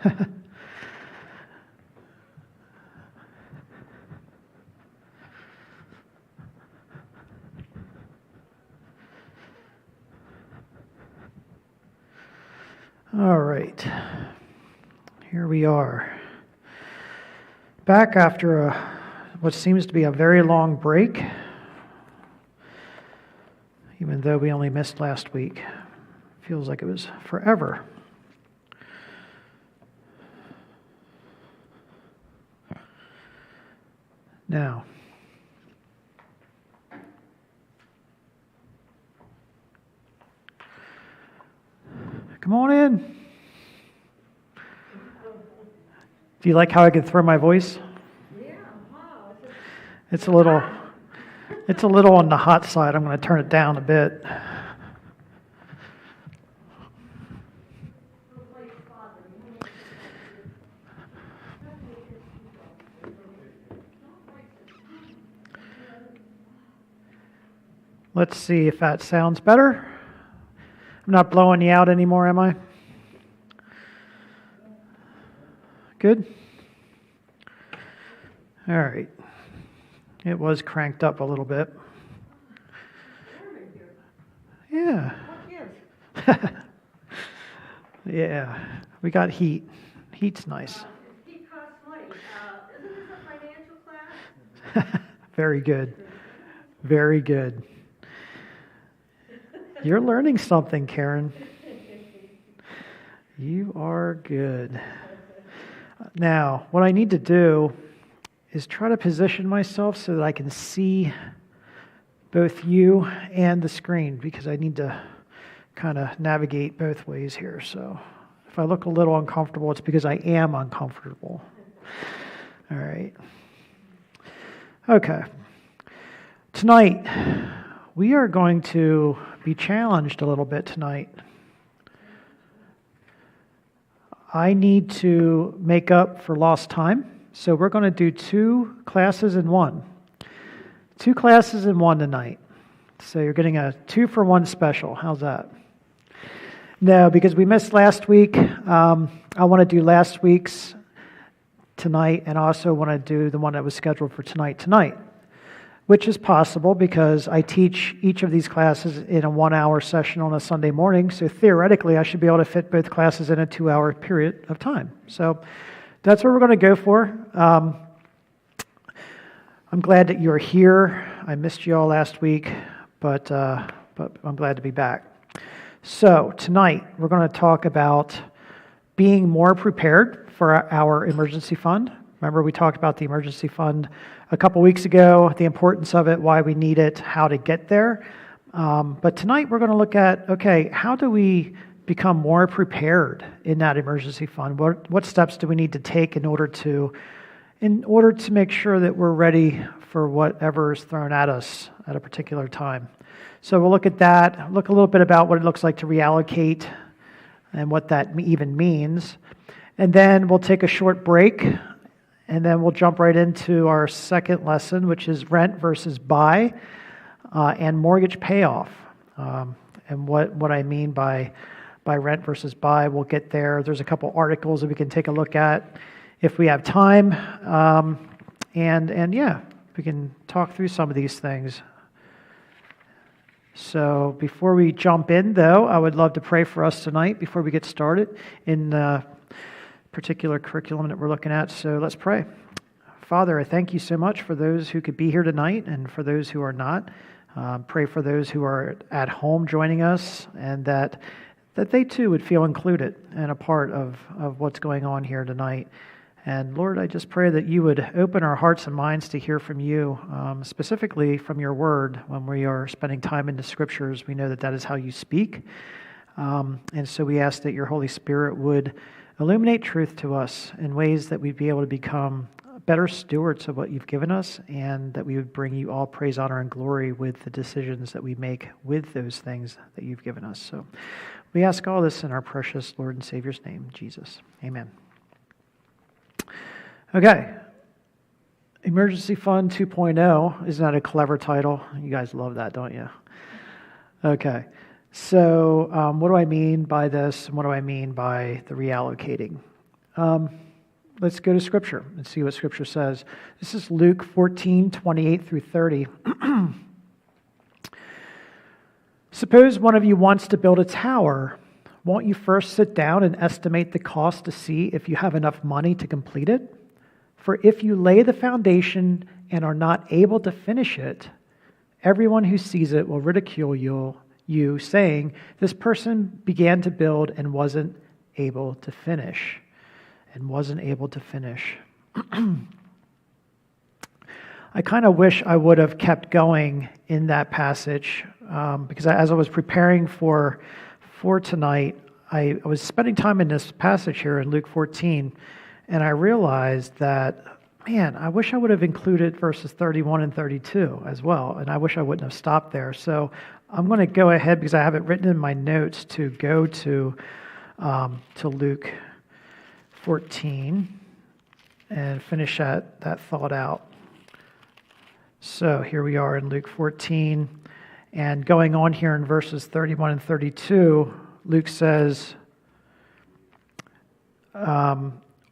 All right, here we are. Back after what seems to be a very long break, even though we only missed last week. Feels like it was forever. Now, come on in. Do you like how I can throw my voice? Yeah, wow. It's a little on the hot side. I'm going to turn it down a bit. Let's see if that sounds better. I'm not blowing you out anymore, am I? Good? All right. It was cranked up a little bit. Yeah. Yeah. We got heat. Heat's nice. Heat costs money. Isn't this a financial class? Very good. Very good. You're learning something, Karen. You are good. Now, what I need to do is try to position myself so that I can see both you and the screen, because I need to kind of navigate both ways here. So if I look a little uncomfortable, it's because I am uncomfortable. All right. Okay. Tonight, we are going to be challenged a little bit tonight. I need to make up for lost time, so we're going to do 2 classes in 1. 2 classes in 1 tonight. So you're getting a 2-for-1 special. How's that? No, because we missed last week. I want to do last week's tonight, and also want to do the one that was scheduled for tonight, which is possible because I teach each of these classes in a 1-hour session on a Sunday morning. So theoretically, I should be able to fit both classes in a 2-hour period of time. So that's what we're going to go for. I'm glad that you're here. I missed you all last week, but I'm glad to be back. So tonight, we're going to talk about being more prepared for our emergency fund. Remember, we talked about the emergency fund a couple weeks ago, the importance of it, why we need it, how to get there. But tonight we're going to look at, okay, how do we become more prepared in that emergency fund? What steps do we need to take in order to make sure that we're ready for whatever is thrown at us at a particular time? So we'll look at that, look a little bit about what it looks like to reallocate and what that even means. And then we'll take a short break. And then we'll jump right into our second lesson, which is rent versus buy and mortgage payoff. And what I mean by rent versus buy, we'll get there. There's a couple articles that we can take a look at if we have time. And yeah, we can talk through some of these things. So before we jump in, though, I would love to pray for us tonight before we get started in the particular curriculum that we're looking at. So let's pray. Father, I thank you so much for those who could be here tonight and for those who are not. Pray for those who are at home joining us, and that they too would feel included and a part of what's going on here tonight. And Lord, I just pray that you would open our hearts and minds to hear from you, specifically from your word. When we are spending time in the scriptures, we know that is how you speak. And so we ask that your Holy Spirit would illuminate truth to us in ways that we'd be able to become better stewards of what you've given us, and that we would bring you all praise, honor, and glory with the decisions that we make with those things that you've given us. So we ask all this in our precious Lord and Savior's name, Jesus. Amen. Okay. Emergency Fund 2.0. Isn't that a clever title? You guys love that, don't you? Okay. So what do I mean by this, and what do I mean by the reallocating? Let's go to Scripture and see what Scripture says. This is Luke 14:28 through 30. Suppose one of you wants to build a tower. Won't you first sit down and estimate the cost to see if you have enough money to complete it? For if you lay the foundation and are not able to finish it, everyone who sees it will ridicule you, saying, this person began to build and wasn't able to finish. I kind of wish I would have kept going in that passage because as I was preparing for tonight, I was spending time in this passage here in Luke 14, and I realized that, man, I wish I would have included verses 31 and 32 as well, and I wish I wouldn't have stopped there. So I'm going to go ahead, because I have it written in my notes, to go to Luke 14 and finish that thought out. So here we are in Luke 14, and going on here in verses 31 and 32, Luke says,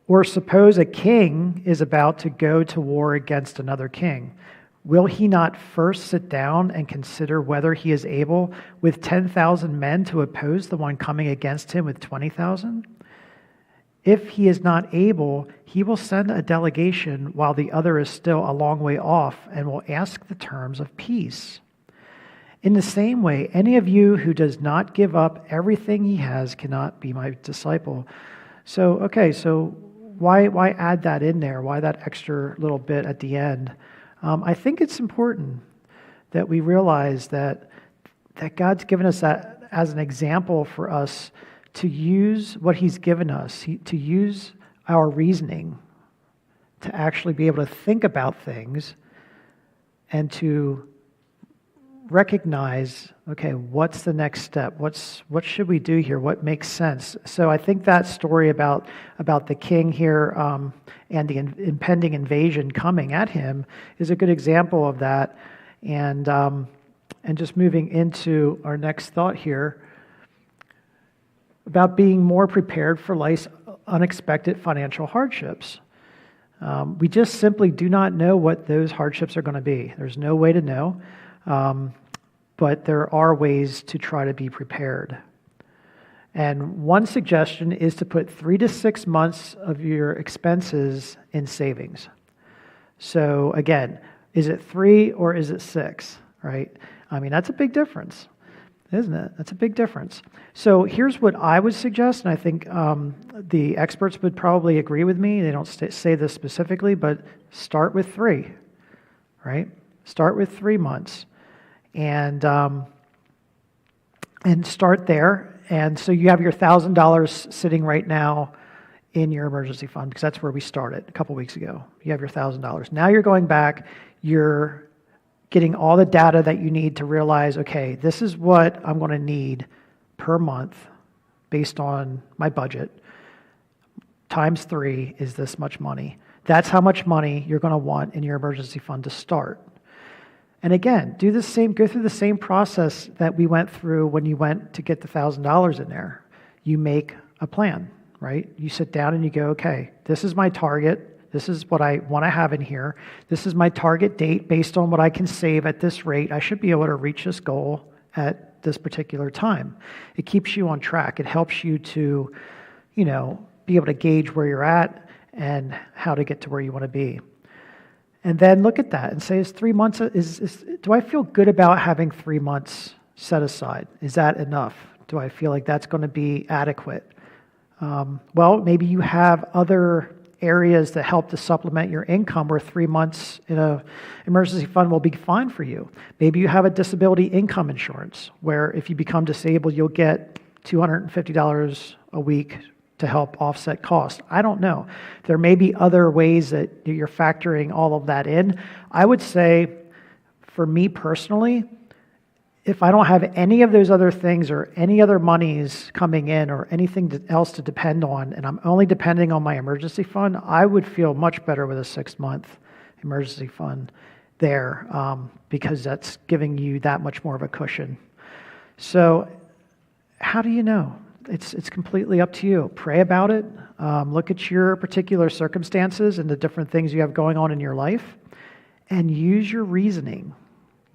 or suppose a king is about to go to war against another king. Will he not first sit down and consider whether he is able with 10,000 men to oppose the one coming against him with 20,000? If he is not able, he will send a delegation while the other is still a long way off and will ask the terms of peace. In the same way, any of you who does not give up everything he has cannot be my disciple. So why add that in there? Why that extra little bit at the end? I think it's important that we realize that God's given us that as an example for us to use what he's given us, to use our reasoning to actually be able to think about things and to recognize, okay, what's the next step? What should we do here? What makes sense? So I think that story about the king here and the impending invasion coming at him is a good example of that. And just moving into our next thought here about being more prepared for life's unexpected financial hardships. We just simply do not know what those hardships are going to be. There's no way to know. But there are ways to try to be prepared. And one suggestion is to put 3 to 6 months of your expenses in savings. So again, is it 3 or is it 6, right? I mean, that's a big difference, isn't it? That's a big difference. So here's what I would suggest, and I think the experts would probably agree with me. They don't say this specifically, but start with 3, right? Start with 3 months. And start there. And so you have your $1,000 sitting right now in your emergency fund, because that's where we started a couple weeks ago. You have your $1,000. Now you're going back, you're getting all the data that you need to realize, okay, this is what I'm going to need per month based on my budget. Times 3 is this much money. That's how much money you're going to want in your emergency fund to start. And again, go through the same process that we went through when you went to get the $1,000 in there. You make a plan, right? You sit down and you go, okay, this is my target. This is what I want to have in here. This is my target date based on what I can save at this rate. I should be able to reach this goal at this particular time. It keeps you on track. It helps you to, be able to gauge where you're at and how to get to where you want to be. And then look at that and say, is 3 months, do I feel good about having 3 months set aside? Is that enough? Do I feel like that's going to be adequate? Well, maybe you have other areas that help to supplement your income where 3 months in an emergency fund will be fine for you. Maybe you have a disability income insurance where if you become disabled, you'll get $250 a week to help offset costs. I don't know. There may be other ways that you're factoring all of that in. I would say, for me personally, if I don't have any of those other things or any other monies coming in or anything else to depend on, and I'm only depending on my emergency fund, I would feel much better with a 6-month emergency fund there because that's giving you that much more of a cushion. So how do you know? it's completely up to you. Pray about it. Look at your particular circumstances and the different things you have going on in your life, and use your reasoning.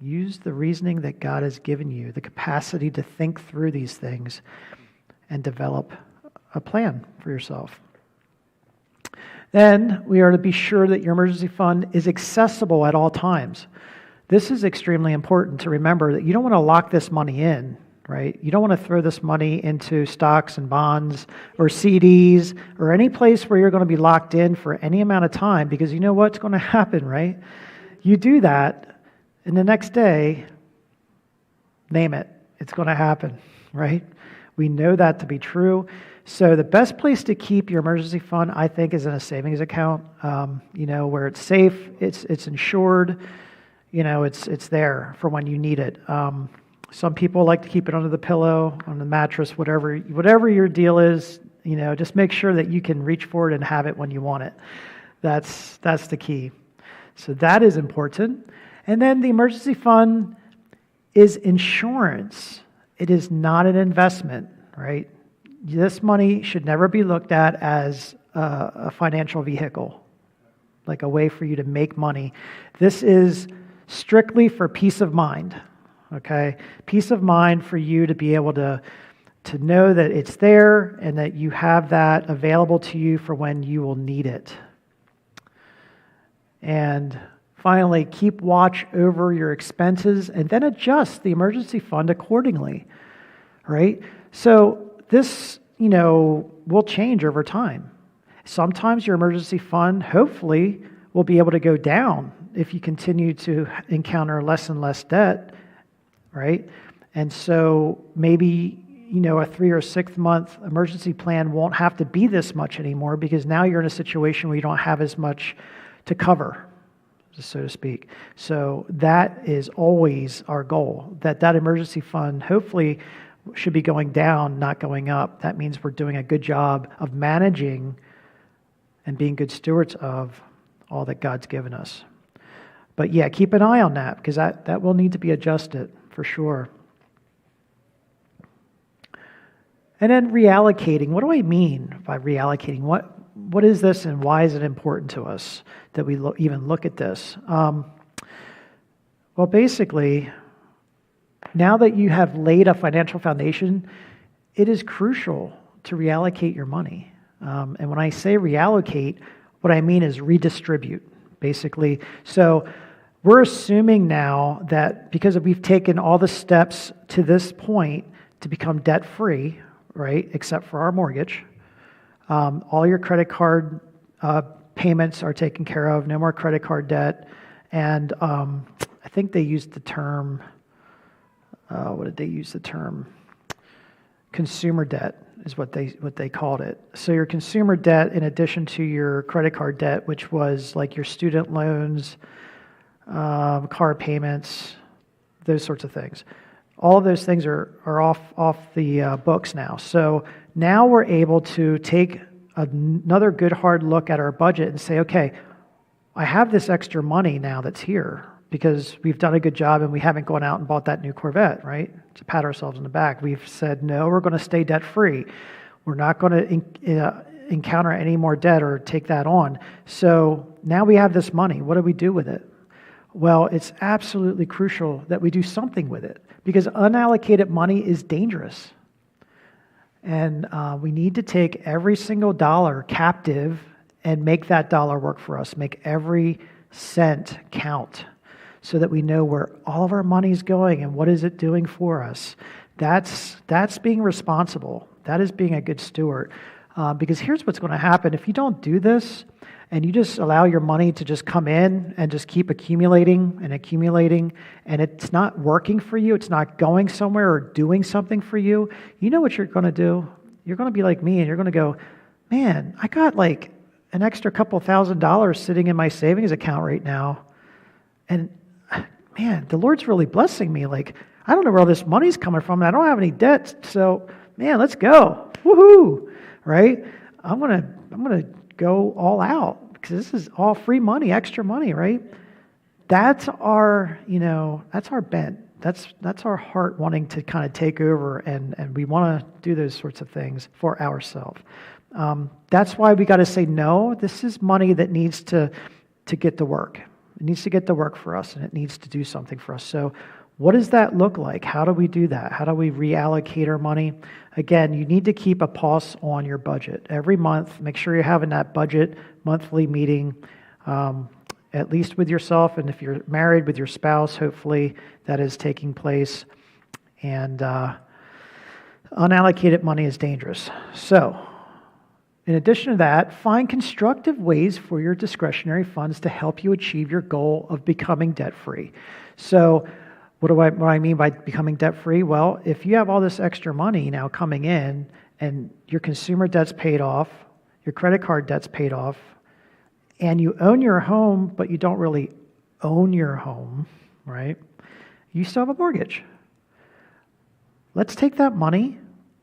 Use the reasoning that God has given you, the capacity to think through these things and develop a plan for yourself. Then we are to be sure that your emergency fund is accessible at all times. This is extremely important to remember, that you don't want to lock this money in, right? You don't want to throw this money into stocks and bonds or CDs or any place where you're going to be locked in for any amount of time, because you know what's going to happen, right? You do that, and the next day, name it, it's going to happen, right? We know that to be true. So the best place to keep your emergency fund, I think, is in a savings account, where it's safe, it's insured, it's there for when you need it. Some people like to keep it under the pillow, on the mattress, whatever your deal is, just make sure that you can reach for it and have it when you want it. That's the key. So that is important. And then the emergency fund is insurance. It is not an investment, right? This money should never be looked at as a financial vehicle, like a way for you to make money. This is strictly for peace of mind, okay? Peace of mind for you to be able to know that it's there and that you have that available to you for when you will need it. And finally, keep watch over your expenses and then adjust the emergency fund accordingly, right? So this, will change over time. Sometimes your emergency fund, hopefully, will be able to go down if you continue to encounter less and less debt, right? And so maybe, a 3 or 6 month emergency plan won't have to be this much anymore, because now you're in a situation where you don't have as much to cover, so to speak. So that is always our goal, that emergency fund hopefully should be going down, not going up. That means we're doing a good job of managing and being good stewards of all that God's given us. But yeah, keep an eye on that, because that will need to be adjusted for sure. And then reallocating. What do I mean by reallocating? What is this, and why is it important to us that we even look at this? Well, basically, now that you have laid a financial foundation, it is crucial to reallocate your money. And when I say reallocate, what I mean is redistribute, basically. So we're assuming now that because we've taken all the steps to this point to become debt-free, right, except for our mortgage, all your credit card payments are taken care of, no more credit card debt, and I think they used the term, what did they use the term? Consumer debt is what they called it. So your consumer debt, in addition to your credit card debt, which was like your student loans, car payments, those sorts of things. All of those things are off the books now. So now we're able to take another good hard look at our budget and say, okay, I have this extra money now that's here because we've done a good job and we haven't gone out and bought that new Corvette, right? To pat ourselves on the back. We've said, no, we're going to stay debt-free. We're not going to encounter any more debt or take that on. So now we have this money. What do we do with it? Well, it's absolutely crucial that we do something with it, because unallocated money is dangerous. And we need to take every single dollar captive and make that dollar work for us, make every cent count, so that we know where all of our money is going and what is it doing for us. That's being responsible. That is being a good steward. Because here's what's going to happen. If you don't do this and you just allow your money to just come in and just keep accumulating, and it's not working for you, it's not going somewhere or doing something for you, you know what you're going to do? You're going to be like me, and you're going to go, man, I got like an extra couple $1,000 sitting in my savings account right now. And man, the Lord's really blessing me. Like, I don't know where all this money's coming from, and I don't have any debts. So, man, let's go. Woohoo! Right? I'm gonna go all out, because this is all free money, extra money, right? That's our bent, That's our heart wanting to kind of take over, and we want to do those sorts of things for ourselves. That's why we got to say no. This is money that needs to get to work. It needs to get to work for us, and it needs to do something for us. So what does that look like? How do we do that? How do we reallocate our money? Again, you need to keep a pulse on your budget. Every month, make sure you're having that budget monthly meeting, at least with yourself, and if you're married, with your spouse, hopefully that is taking place. And unallocated money is dangerous. So, in addition to that, find constructive ways for your discretionary funds to help you achieve your goal of becoming debt-free. So, what do I mean by becoming debt-free? Well, if you have all this extra money now coming in, and your consumer debt's paid off, your credit card debt's paid off, and you own your home, but you don't really own your home, right? You still have a mortgage. Let's take that money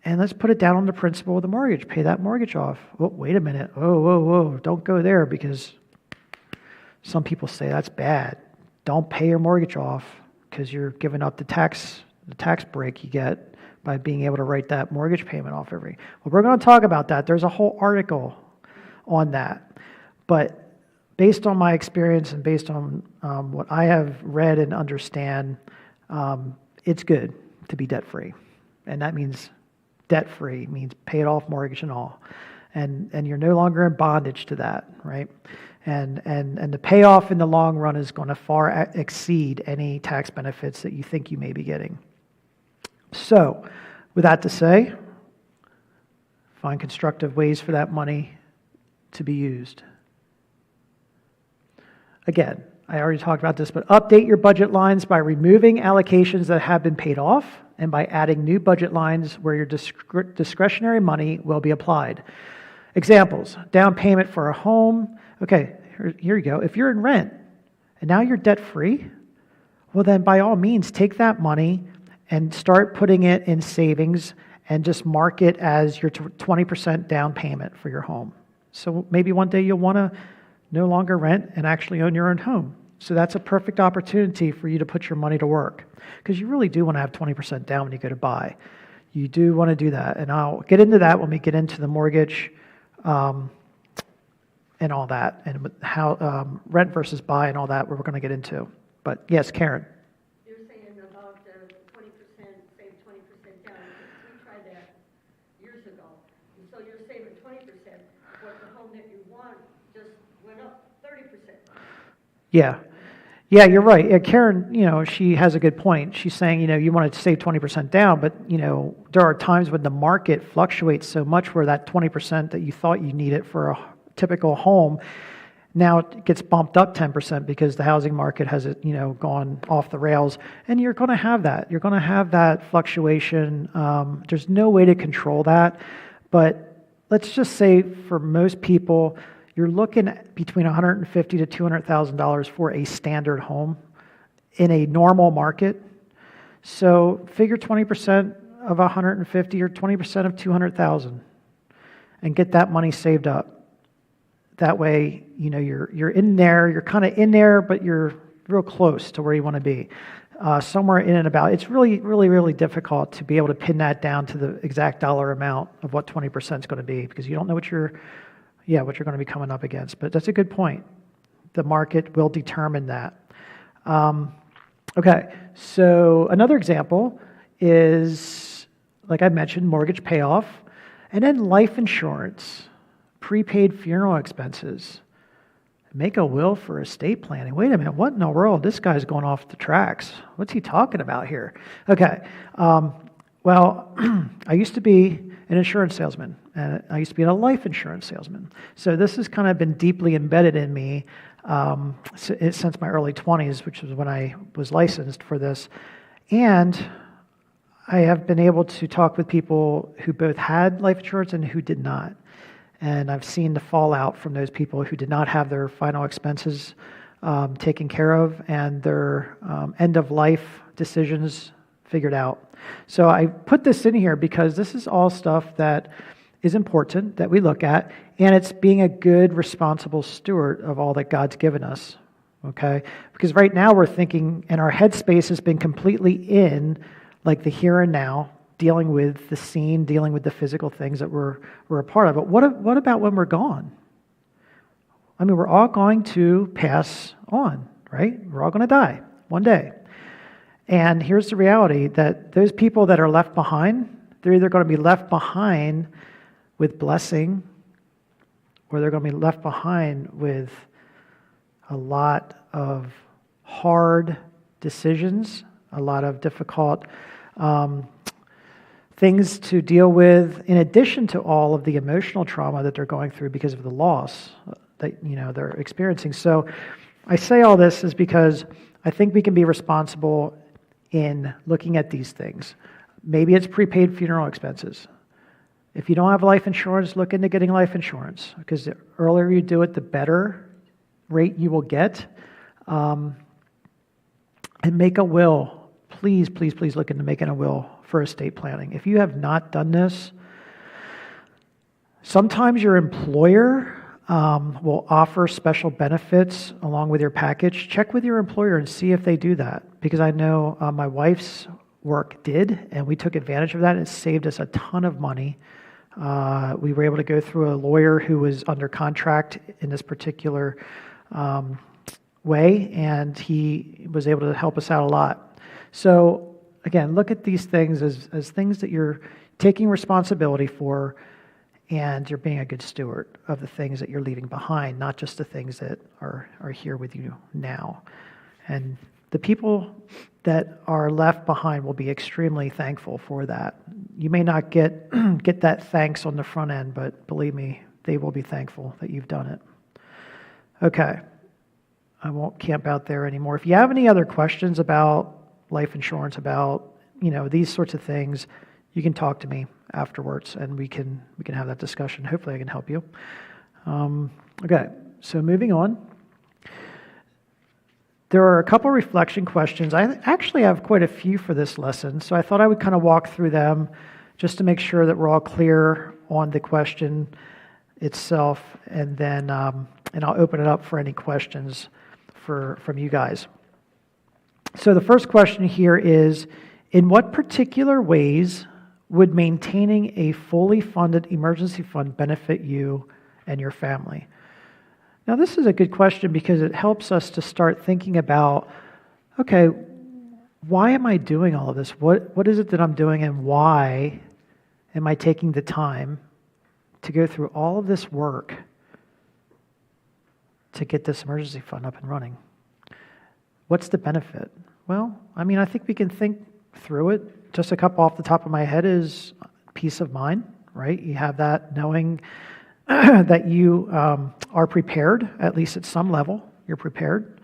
and let's put it down on the principal of the mortgage. Pay that mortgage off. Oh, wait a minute. Whoa. Don't go there, because some people say that's bad. Don't pay your mortgage off because you're giving up the tax break you get by being able to write that mortgage payment off every. Well, we're going to talk about that. There's a whole article on that. But based on my experience and based on what I have read and understand, it's good to be debt-free. And that means debt-free, means paid off mortgage and all. And you're no longer in bondage to that, right? And the payoff in the long run is going to far exceed any tax benefits that you think you may be getting. So, with that to say, find constructive ways for that money to be used. Again, I already talked about this, but update your budget lines by removing allocations that have been paid off and by adding new budget lines where your discretionary money will be applied. Examples: down payment for a home. Okay, here you go. If you're in rent and now you're debt-free, well then by all means take that money and start putting it in savings and just mark it as your 20% down payment for your home. So maybe one day you'll want to no longer rent and actually own your own home. So that's a perfect opportunity for you to put your money to work, because you really do want to have 20% down when you go to buy. You do want to do that. And I'll get into that when we get into the mortgage and all that, and how rent versus buy and all that, we're going to get into. But yes, Karen. You're saying about 20%, save 20% down. We tried that years ago. And so you're saving 20%, but the home that you want just went up 30%. Yeah, you're right. Karen, she has a good point. She's saying, you want to save 20% down, but, there are times when the market fluctuates so much where that 20% that you thought you needed for a typical home now it gets bumped up 10% because the housing market has, gone off the rails. And you're going to have that. You're going to have that fluctuation. There's no way to control that. But let's just say for most people, you're looking at between $150,000 to $200,000 for a standard home in a normal market. So figure 20% of 150 or 20% of 200,000 and get that money saved up. That way, you're in there, you're kind of in there, but you're real close to where you want to be. Somewhere in and about. It's really, really, really difficult to be able to pin that down to the exact dollar amount of what 20% is going to be, because you don't know what you're going to be coming up against. But that's a good point. The market will determine that. Okay, so another example is, like I mentioned, mortgage payoff, and then life insurance, prepaid funeral expenses, make a will for estate planning. Wait a minute, what in the world? This guy's going off the tracks. What's he talking about here? Okay, well, I used to be an insurance salesman, and I used to be a life insurance salesman. So this has kind of been deeply embedded in me since my early 20s, which was when I was licensed for this. And I have been able to talk with people who both had life insurance and who did not. And I've seen the fallout from those people who did not have their final expenses taken care of and their end-of-life decisions figured out. So I put this in here because this is all stuff that is important that we look at, and it's being a good, responsible steward of all that God's given us. okay? Because right now we're thinking, and our headspace has been completely in like the here and now, dealing with the scene, dealing with the physical things that we're a part of. But what about when we're gone? I mean, we're all going to pass on, right? We're all going to die one day. And here's the reality that those people that are left behind, they're either going to be left behind with blessing, or they're going to be left behind with a lot of hard decisions, a lot of difficult things to deal with, in addition to all of the emotional trauma that they're going through because of the loss that they're experiencing. So I say all this is because I think we can be responsible in looking at these things. Maybe it's prepaid funeral expenses. If you don't have life insurance, look into getting life insurance, because the earlier you do it, the better rate you will get. And make a will. Please, please, please look into making a will for estate planning. If you have not done this, sometimes your employer will offer special benefits along with your package. Check with your employer and see if they do that, because I know my wife's work did, and we took advantage of that. It saved us a ton of money. We were able to go through a lawyer who was under contract in this particular way, and he was able to help us out a lot. So again, look at these things as things that you're taking responsibility for, and you're being a good steward of the things that you're leaving behind, not just the things that are here with you now. And the people that are left behind will be extremely thankful for that. You may not get that thanks on the front end, but believe me, they will be thankful that you've done it. Okay, I won't camp out there anymore. If you have any other questions about life insurance, about these sorts of things, you can talk to me afterwards, and we can have that discussion. Hopefully, I can help you. Okay, so moving on. There are a couple reflection questions. I actually have quite a few for this lesson, so I thought I would kind of walk through them just to make sure that we're all clear on the question itself, and then and I'll open it up for any questions from you guys. So the first question here is, in what particular ways would maintaining a fully funded emergency fund benefit you and your family? Now, this is a good question because it helps us to start thinking about, okay, why am I doing all of this? What is it that I'm doing, and why am I taking the time to go through all of this work to get this emergency fund up and running? What's the benefit? Well, I mean, I think we can think through it. Just a couple off the top of my head is peace of mind, right? You have that knowing that you are prepared, at least at some level, you're prepared.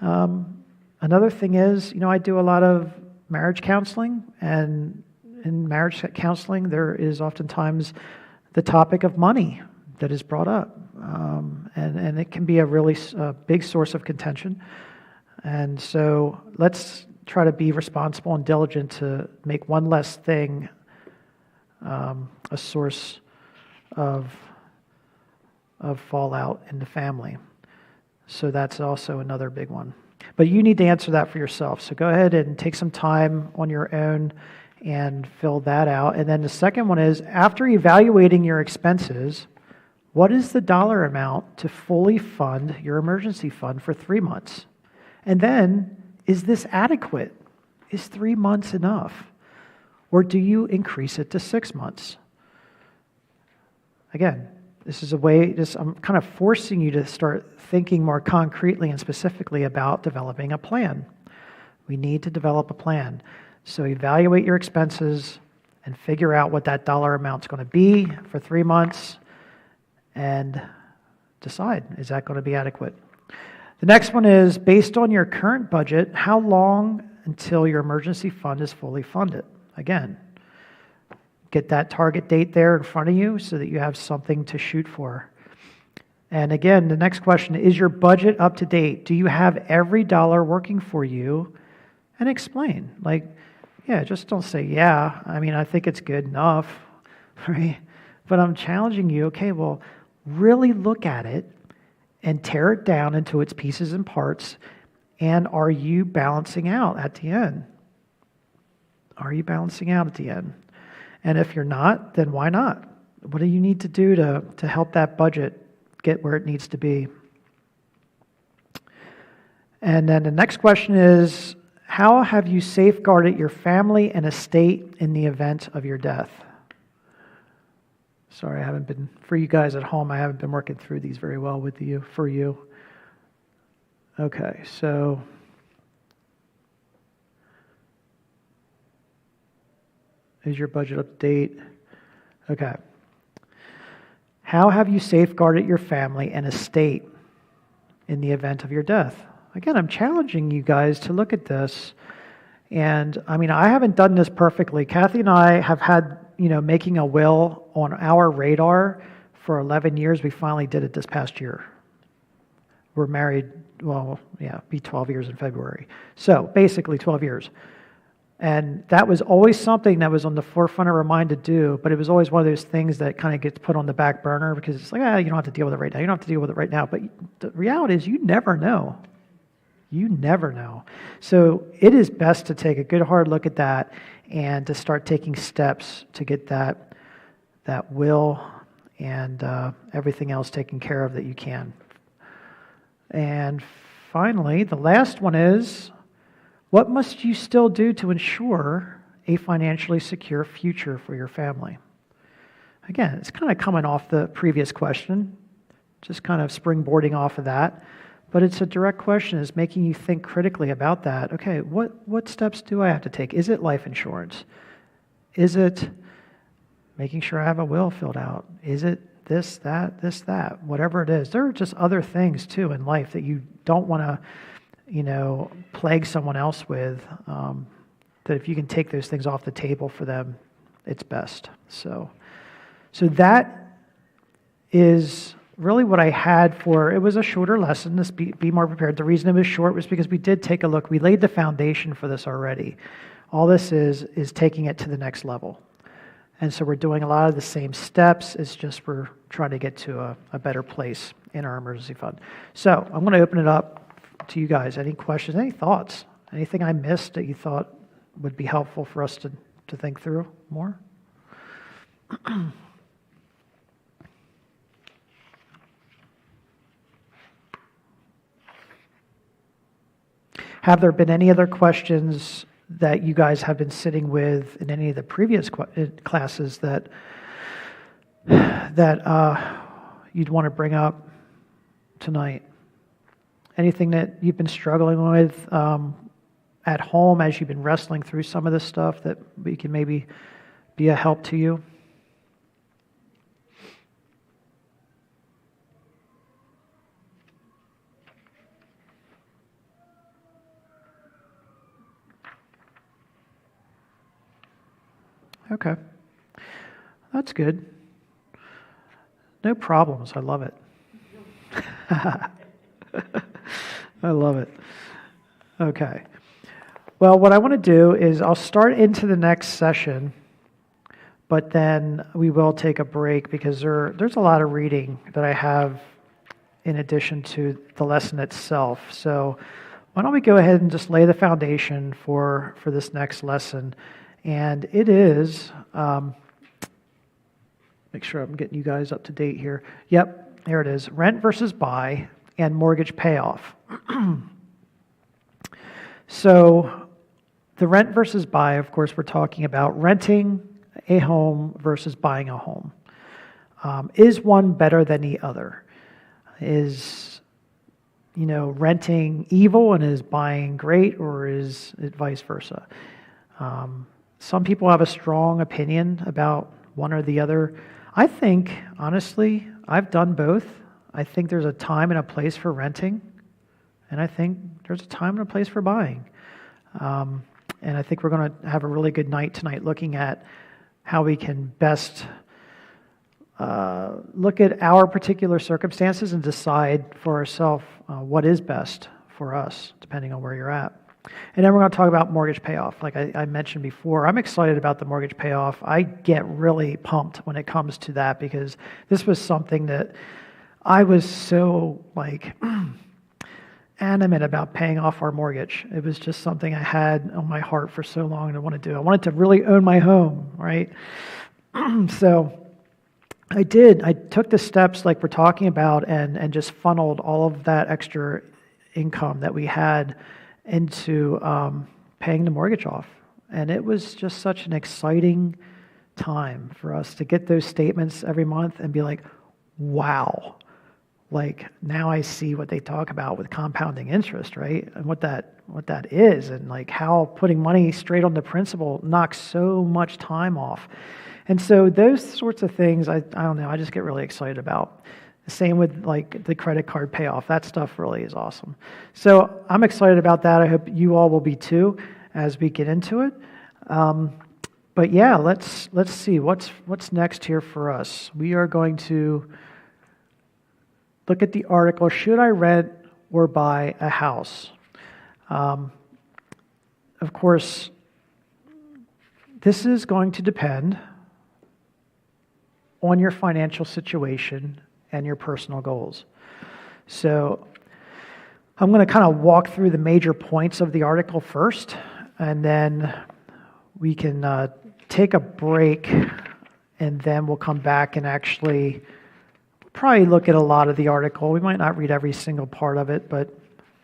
Another thing is, I do a lot of marriage counseling, and in marriage counseling, there is oftentimes the topic of money that is brought up, and it can be a really big source of contention. And so let's try to be responsible and diligent to make one less thing a source of fallout in the family. So that's also another big one. But you need to answer that for yourself. So go ahead and take some time on your own and fill that out. And then the second one is, after evaluating your expenses, what is the dollar amount to fully fund your emergency fund for 3 months? And then, is this adequate? Is 3 months enough? Or do you increase it to 6 months? Again, this is a way, I'm kind of forcing you to start thinking more concretely and specifically about developing a plan. We need to develop a plan. So evaluate your expenses and figure out what that dollar amount is going to be for 3 months and decide, is that going to be adequate? The next one is, based on your current budget, how long until your emergency fund is fully funded? Again, get that target date there in front of you so that you have something to shoot for. And again, the next question, is your budget up to date? Do you have every dollar working for you? And explain. Just don't say, yeah, I mean, I think it's good enough, right? But I'm challenging you, okay, well, really look at it and tear it down into its pieces and parts? And are you balancing out at the end? Are you balancing out at the end? And if you're not, then why not? What do you need to do to help that budget get where it needs to be? And then the next question is, how have you safeguarded your family and estate in the event of your death? Sorry, for you guys at home, I haven't been working through these very well with you, for you. Okay, so is your budget up to date? Okay. How have you safeguarded your family and estate in the event of your death? Again, I'm challenging you guys to look at this. And I haven't done this perfectly. Kathy and I have had, making a will on our radar for 11 years. We finally did it this past year. We're married, be 12 years in February. So basically 12 years. And that was always something that was on the forefront of our mind to do, but it was always one of those things that kind of gets put on the back burner because it's like, you don't have to deal with it right now. You don't have to deal with it right now. But the reality is you never know. You never know. So it is best to take a good hard look at that and to start taking steps to get that will and everything else taken care of that you can. And finally, the last one is, what must you still do to ensure a financially secure future for your family? Again, it's kind of coming off the previous question, just kind of springboarding off of that. But it's a direct question. It's making you think critically about that. Okay, what steps do I have to take? Is it life insurance? Is it making sure I have a will filled out? Is it this, that, whatever it is? There are just other things, too, in life that you don't want to plague someone else with, that if you can take those things off the table for them, it's best. So that is really what I had for, it was a shorter lesson, this be more prepared. The reason it was short was because we did take a look. We laid the foundation for this already. All this is taking it to the next level. And so we're doing a lot of the same steps. It's just we're trying to get to a better place in our emergency fund. So I'm going to open it up to you guys. Any questions, any thoughts? Anything I missed that you thought would be helpful for us to think through more? Have there been any other questions that you guys have been sitting with in any of the previous classes that you'd want to bring up tonight? Anything that you've been struggling with at home as you've been wrestling through some of this stuff that we can maybe be a help to you? Okay. That's good. No problems. I love it. I love it. Okay. Well, what I want to do is I'll start into the next session, but then we will take a break because there's a lot of reading that I have in addition to the lesson itself. So why don't we go ahead and just lay the foundation for this next lesson. And it is, make sure I'm getting you guys up to date here. Yep, there it is. Rent versus buy and mortgage payoff. So the rent versus buy, of course, we're talking about renting a home versus buying a home. Is one better than the other? Is, renting evil and is buying great, or is it vice versa? Some people have a strong opinion about one or the other. I think, honestly, I've done both. I think there's a time and a place for renting, and I think there's a time and a place for buying. And I think we're going to have a really good night tonight looking at how we can best look at our particular circumstances and decide for ourselves what is best for us, depending on where you're at. And then we're going to talk about mortgage payoff. Like I mentioned before, I'm excited about the mortgage payoff. I get really pumped when it comes to that because this was something that I was so like animate about paying off our mortgage. It was just something I had on my heart for so long and I wanted to do. I wanted to really own my home, right? So I did. I took the steps like we're talking about and just funneled all of that extra income that we had into paying the mortgage off. And it was just such an exciting time for us to get those statements every month and be like, wow. Like now I see what they talk about with compounding interest, right? And what that is, and like how putting money straight on the principal knocks so much time off. And so those sorts of things, I don't know, I just get really excited about. The same with like the credit card payoff. That stuff really is awesome. So I'm excited about that. I hope you all will be too as we get into it. But yeah, let's see what's next here for us. We are going to look at the article, should I rent or buy a house? Of course, this is going to depend on your financial situation and your personal goals. So I'm going to kind of walk through the major points of the article first, and then we can take a break, and then we'll come back and actually probably look at a lot of the article. We might not read every single part of it, but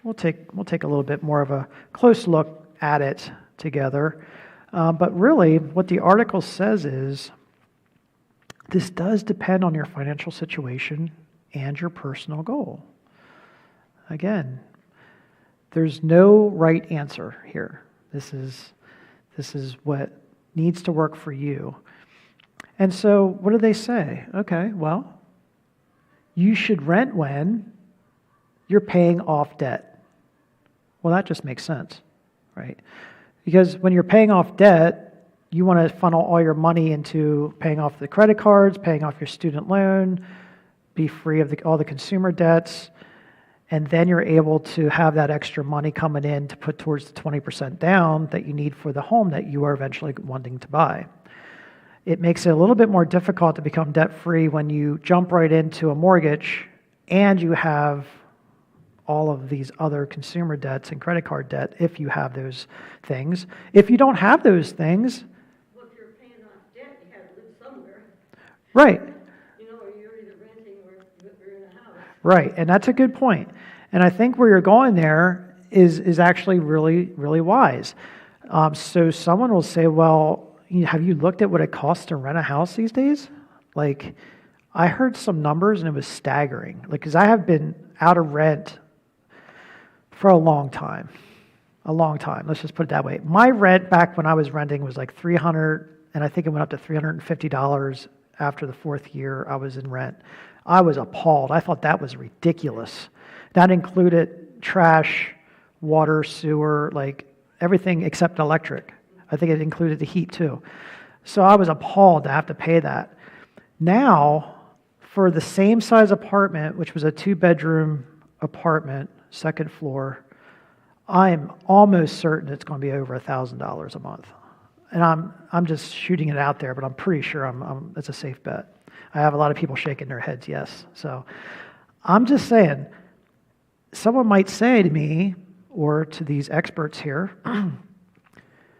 we'll take a little bit more of a close look at it together. But really, what the article says is, this does depend on your financial situation and your personal goal. Again, there's no right answer here. This is what needs to work for you. And so, what do they say? Okay, well, you should rent when you're paying off debt. Well, that just makes sense, right? Because when you're paying off debt, you want to funnel all your money into paying off the credit cards, paying off your student loan, be free of all the consumer debts, and then you're able to have that extra money coming in to put towards the 20% down that you need for the home that you are eventually wanting to buy. It makes it a little bit more difficult to become debt-free when you jump right into a mortgage and you have all of these other consumer debts and credit card debt if you have those things. If you don't have those things... Well, if you're paying off debt, you have to live somewhere. Right. You know, or you're either renting or you're in a house. Right, and that's a good point. And I think where you're going there is actually really, really wise. So someone will say, well, have you looked at what it costs to rent a house these days? Like, I heard some numbers and it was staggering. Like, because I have been out of rent for a long time. Let's just put it that way. My rent back when I was renting was like $300, and I think it went up to $350 after the fourth year I was in rent. I was appalled. I thought that was ridiculous. That included trash, water, sewer, like everything except electric. I think it included the heat too. So I was appalled to have to pay that. Now, for the same size apartment, which was a 2-bedroom apartment, second floor, I'm almost certain it's going to be over $1,000 a month. And I'm just shooting it out there, but I'm pretty sure it's a safe bet. I have a lot of people shaking their heads, yes. So I'm just saying, someone might say to me, or to these experts here,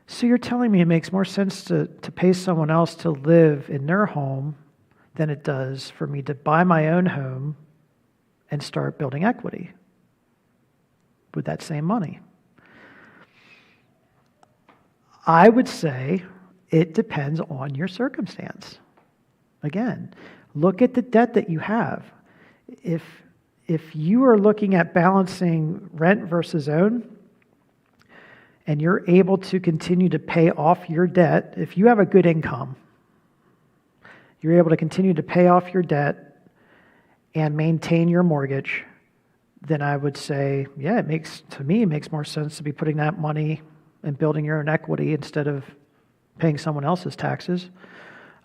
so you're telling me it makes more sense to pay someone else to live in their home than it does for me to buy my own home and start building equity with that same money? I would say it depends on your circumstance. Again, look at the debt that you have. If you are looking at balancing rent versus own, and you're able to continue to pay off your debt, if you have a good income, you're able to continue to pay off your debt and maintain your mortgage, then I would say, yeah, it makes more sense to be putting that money and building your own equity instead of paying someone else's taxes.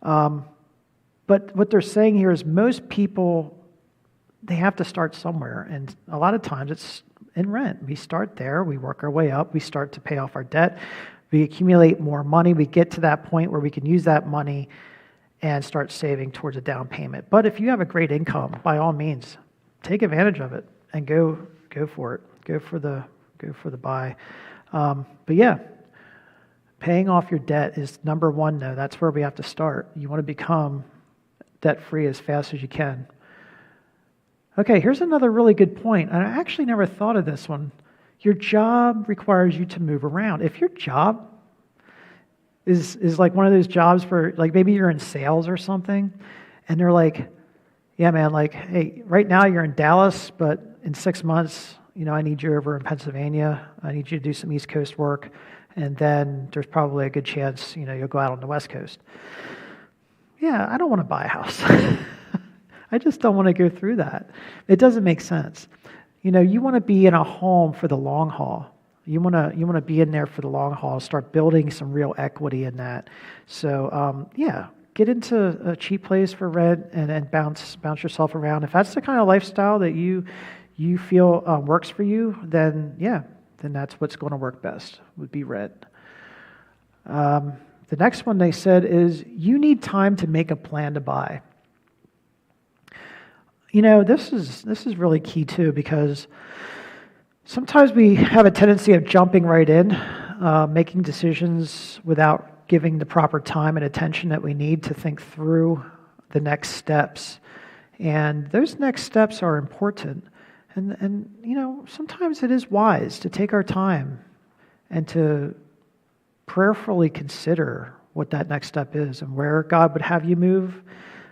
But what they're saying here is most people, they have to start somewhere. And a lot of times it's in rent. We start there, we work our way up, we start to pay off our debt, we accumulate more money, we get to that point where we can use that money and start saving towards a down payment. But if you have a great income, by all means, take advantage of it and go for it. Go for the buy. But yeah, paying off your debt is number one, though. That's where we have to start. You want to become debt-free as fast as you can. Okay, here's another really good point. And I actually never thought of this one. Your job requires you to move around. If your job is like one of those jobs for, like, maybe you're in sales or something, and they're like, yeah, man, like, hey, right now you're in Dallas, but in 6 months, I need you over in Pennsylvania. I need you to do some East Coast work. And then there's probably a good chance, you'll go out on the West Coast. Yeah, I don't want to buy a house. I just don't want to go through that. It doesn't make sense. You want to be in a home for the long haul. You want to be in there for the long haul, start building some real equity in that. So, get into a cheap place for rent and bounce yourself around. If that's the kind of lifestyle that you feel works for you, then that's what's going to work best, would be rent. The next one they said is you need time to make a plan to buy. This is really key too, because sometimes we have a tendency of jumping right in, making decisions without giving the proper time and attention that we need to think through the next steps. And those next steps are important. And sometimes it is wise to take our time and to prayerfully consider what that next step is and where God would have you move.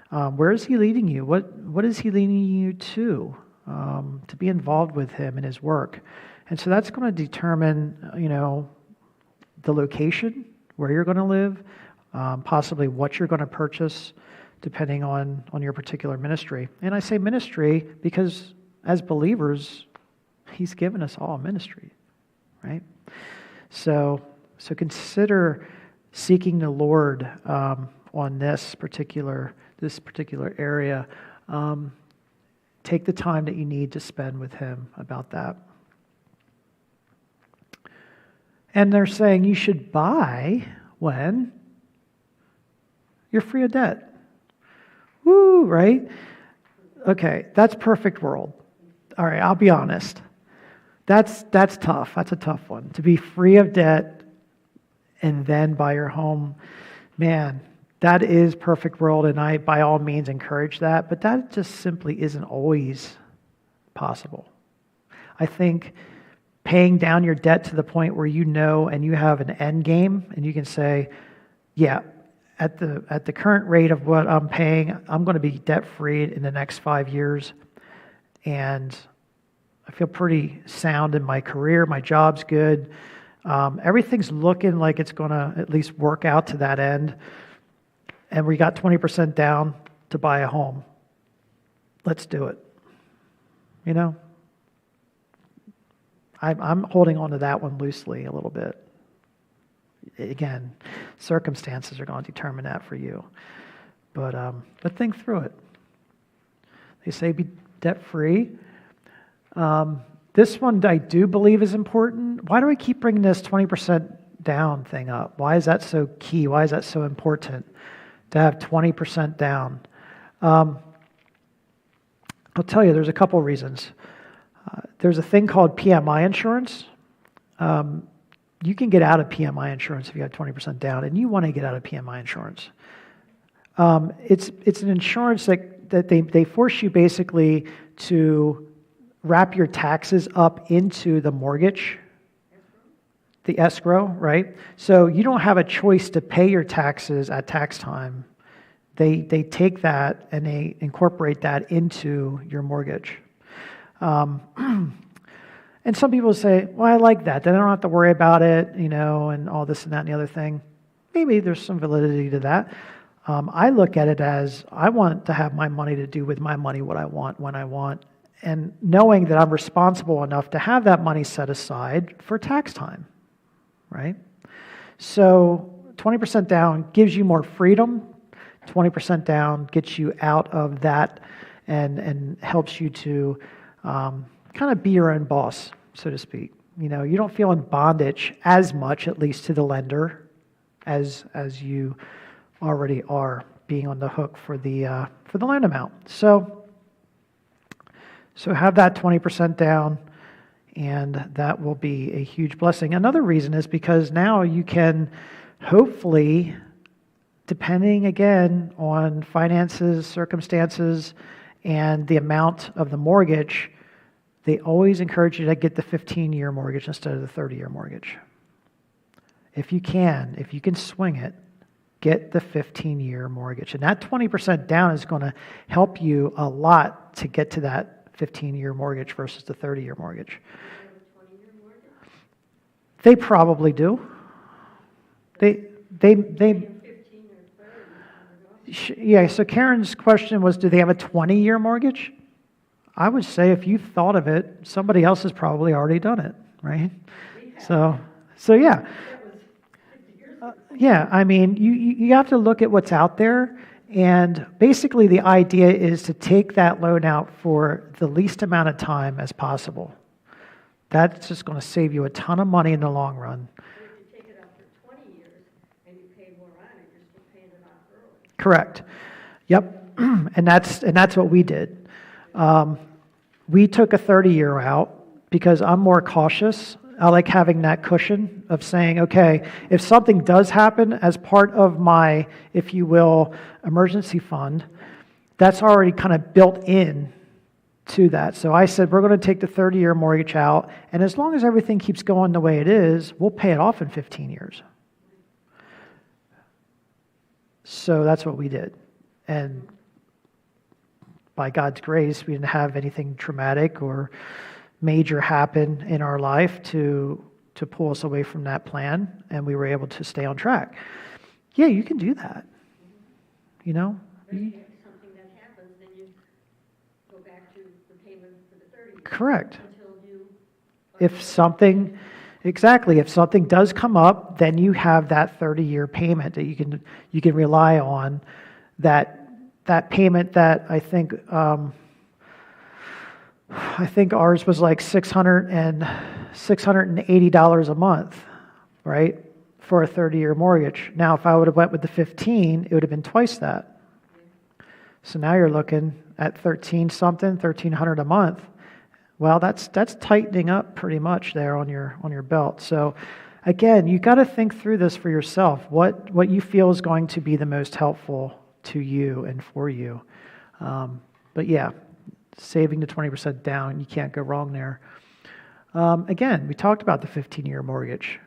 Where is He leading you? What is He leading you to be involved with Him in His work? And so that's going to determine, the location, where you're going to live, possibly what you're going to purchase, depending on your particular ministry. And I say ministry because as believers, He's given us all ministry, right? So consider seeking the Lord on this particular area. Take the time that you need to spend with Him about that. And they're saying you should buy when you're free of debt. Woo, right? Okay, that's perfect world. All right, I'll be honest. That's tough. That's a tough one. To be free of debt and then buy your home, man, that is perfect world, and I, by all means, encourage that, but that just simply isn't always possible. I think paying down your debt to the point where and you have an end game, and you can say, yeah, at the current rate of what I'm paying, I'm going to be debt-free in the next 5 years, and I feel pretty sound in my career, my job's good, everything's looking like it's going to at least work out to that end, and we got 20% down to buy a home. Let's do it. I'm holding on to that one loosely a little bit. Again, circumstances are going to determine that for you. But think through it. They say be debt-free. This one I do believe is important. Why do I keep bringing this 20% down thing up? Why is that so key? Why is that so important to have 20% down? I'll tell you, there's a couple reasons. There's a thing called PMI insurance. You can get out of PMI insurance if you have 20% down, and you want to get out of PMI insurance. It's an insurance that they force you basically to wrap your taxes up into the mortgage, the escrow, right? So you don't have a choice to pay your taxes at tax time. They take that and they incorporate that into your mortgage. And some people say, well, I like that. Then I don't have to worry about it, and all this and that and the other thing. Maybe there's some validity to that. I look at it as I want to have my money to do with my money what I want, when I want, and knowing that I'm responsible enough to have that money set aside for tax time, right? So 20% down gives you more freedom. 20% down gets you out of that and helps you to kind of be your own boss, so to speak. You don't feel in bondage as much, at least to the lender, as you already are. being on the hook for the loan amount. So have that 20% down, and that will be a huge blessing. Another reason is because now you can hopefully, depending again on finances, circumstances, and the amount of the mortgage, they always encourage you to get the 15-year mortgage instead of the 30-year mortgage. If you can swing it, get the 15-year mortgage. And that 20% down is going to help you a lot to get to that 15-year mortgage versus the 30-year mortgage. They probably do. Yeah, so Karen's question was, do they have a 20-year mortgage? I would say if you've thought of it, somebody else has probably already done it, right? So yeah. Yeah, I mean, you have to look at what's out there, and basically the idea is to take that loan out for the least amount of time as possible. That's just going to save you a ton of money in the long run. But if you take it out for 20 years and you pay more on it, you're still paying it off early. Correct. Yep. And that's what we did. We took a 30-year out because I'm more cautious. I like having that cushion of saying, okay, if something does happen as part of my, if you will, emergency fund, that's already kind of built in to that. So I said, we're going to take the 30-year mortgage out, and as long as everything keeps going the way it is, we'll pay it off in 15 years. So that's what we did. And by God's grace, we didn't have anything traumatic or major happen in our life to pull us away from that plan, and we were able to stay on track. Yeah, you can do that. You know? But if something that happens, then you go back to the payment for the 30 years. Correct. Until you... If something does come up, then you have that 30-year payment that you can rely on. That payment that I think ours was like $680 a month, right, for a 30-year mortgage. Now, if I would have went with the 15, it would have been twice that. So now you're looking at $1,300 a month. Well, that's tightening up pretty much there on your belt. So again, you got to think through this for yourself. What you feel is going to be the most helpful to you and for you. But yeah, saving the 20% down, you can't go wrong there. Again, we talked about the 15-year mortgage.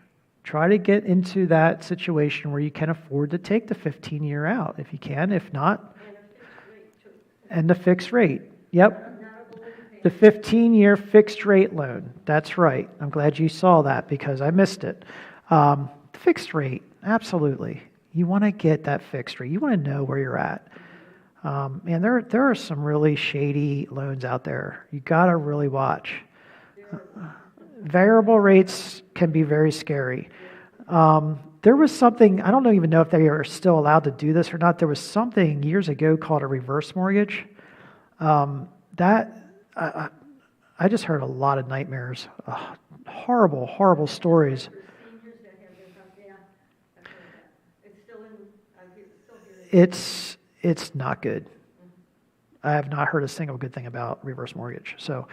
Try to get into that situation where you can afford to take the 15-year out if you can. If not, and the fixed rate. Yep. The 15-year fixed rate loan. That's right. I'm glad you saw that because I missed it. Fixed rate, absolutely. You want to get that fixed rate. You want to know where you're at. And there are some really shady loans out there. You got to really watch. Variable rates can be very scary. There was something, I don't even know if they are still allowed to do this or not. There was something years ago called a reverse mortgage. I just heard a lot of nightmares, horrible, horrible stories. It's not good. I have not heard a single good thing about reverse mortgage. So,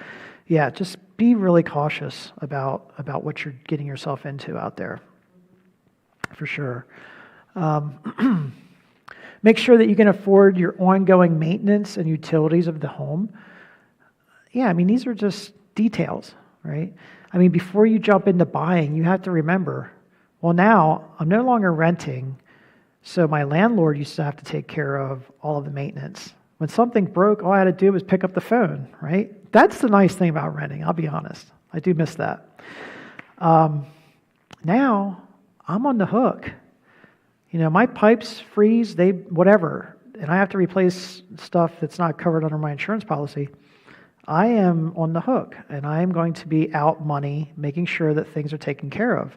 yeah, just be really cautious about what you're getting yourself into out there, for sure. Make sure that you can afford your ongoing maintenance and utilities of the home. Yeah, I mean, these are just details, right? I mean, before you jump into buying, you have to remember, well, now I'm no longer renting, so my landlord used to have to take care of all of the maintenance. When something broke, all I had to do was pick up the phone, right? That's the nice thing about renting, I'll be honest. I do miss that. Now, I'm on the hook. You know, my pipes freeze, whatever, and I have to replace stuff that's not covered under my insurance policy. I am on the hook, and I am going to be out money, making sure that things are taken care of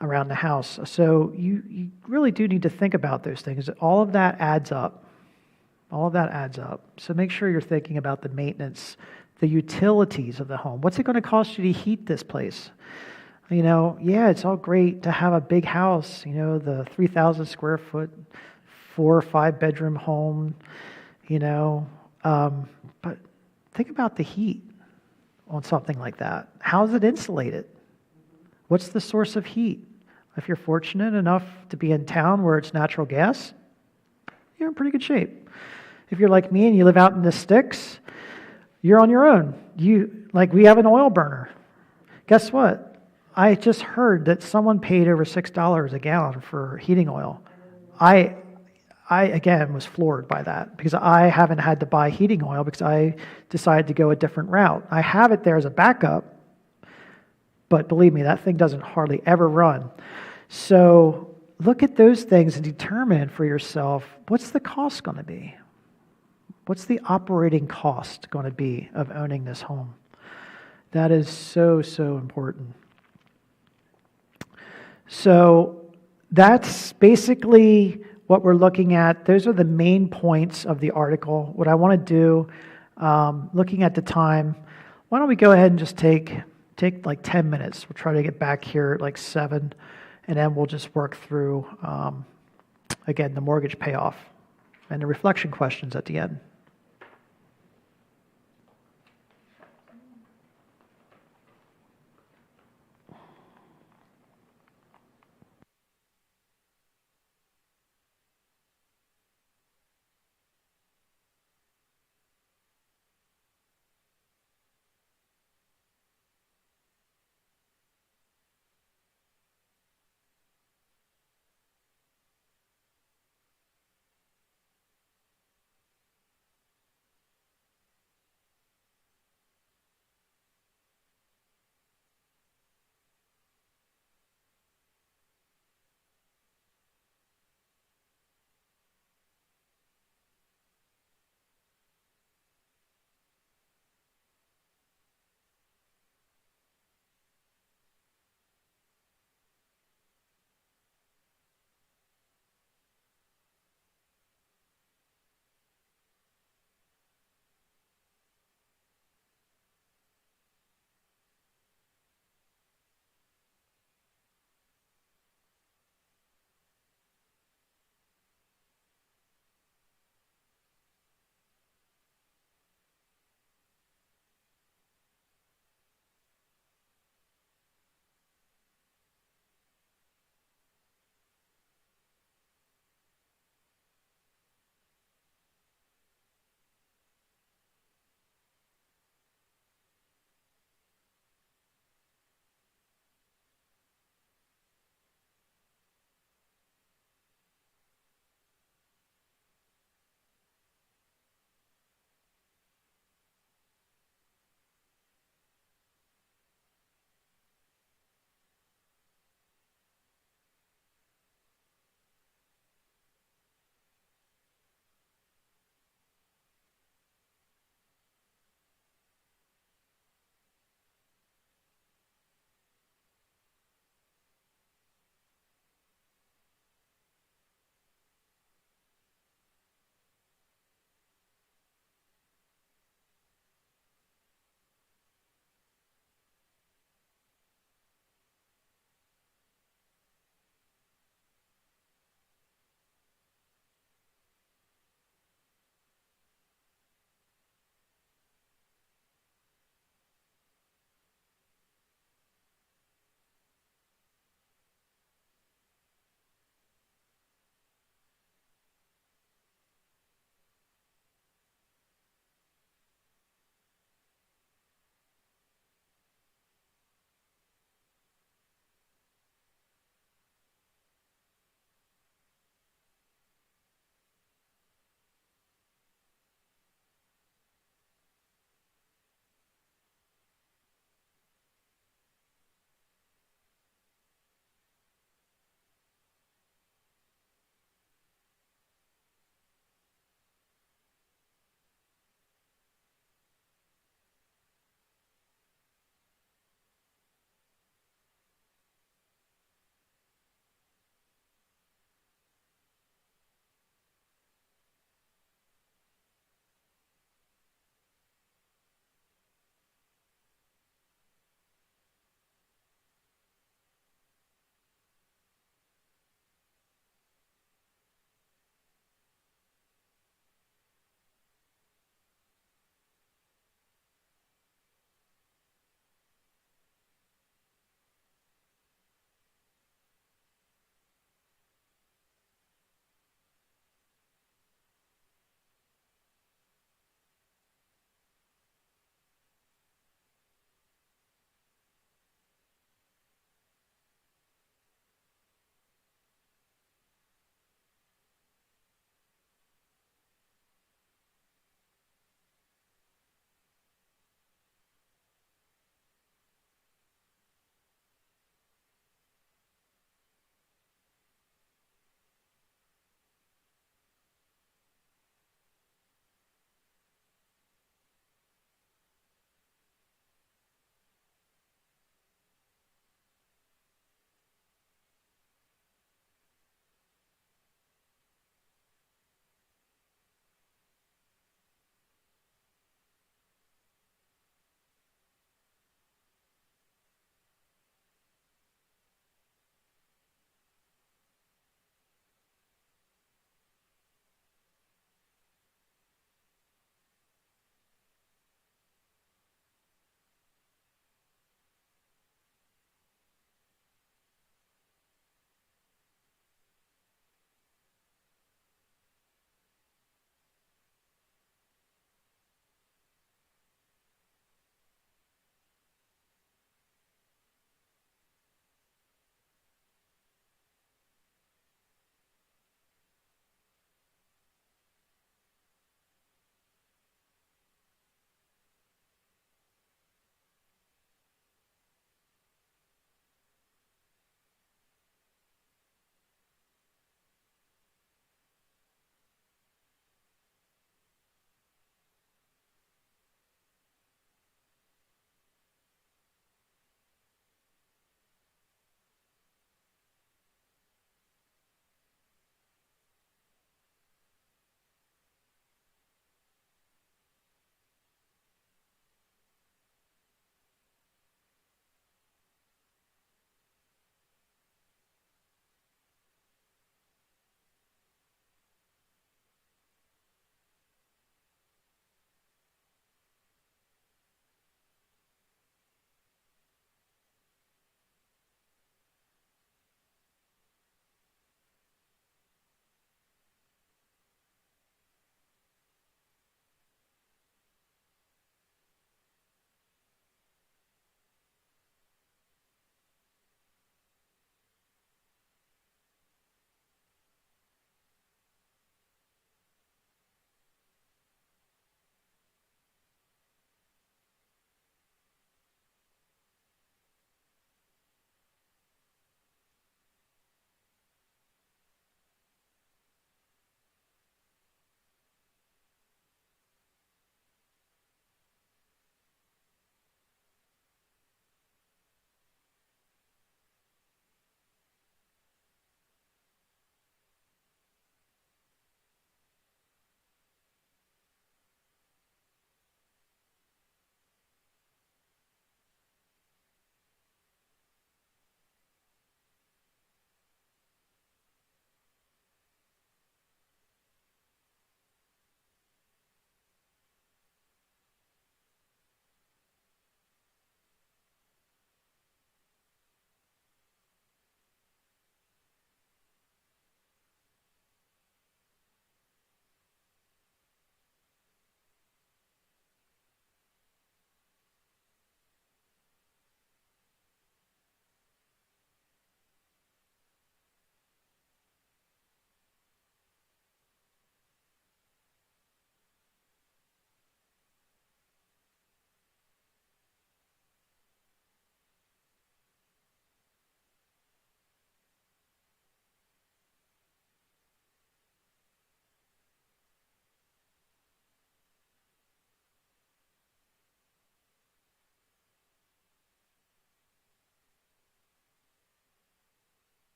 around the house. So you really do need to think about those things. All of that adds up. All of that adds up. So make sure you're thinking about the maintenance, the utilities of the home. What's it going to cost you to heat this place? You know, yeah, it's all great to have a big house, you know, the 3,000 square foot 4 or 5 bedroom home, you know. But think about the heat on something like that. How is it insulated? What's the source of heat? If you're fortunate enough to be in town where it's natural gas, you're in pretty good shape. If you're like me and you live out in the sticks, you're on your own. We have an oil burner. Guess what? I just heard that someone paid over $6 a gallon for heating oil. I again was floored by that because I haven't had to buy heating oil because I decided to go a different route. I have it there as a backup, but believe me, that thing doesn't hardly ever run. So look at those things and determine for yourself, what's the cost going to be? What's the operating cost going to be of owning this home? That is so, so important. So that's basically what we're looking at. Those are the main points of the article. What I want to do, looking at the time, why don't we go ahead and just take like 10 minutes. We'll try to get back here at like 7, and then we'll just work through, again, the mortgage payoff and the reflection questions at the end.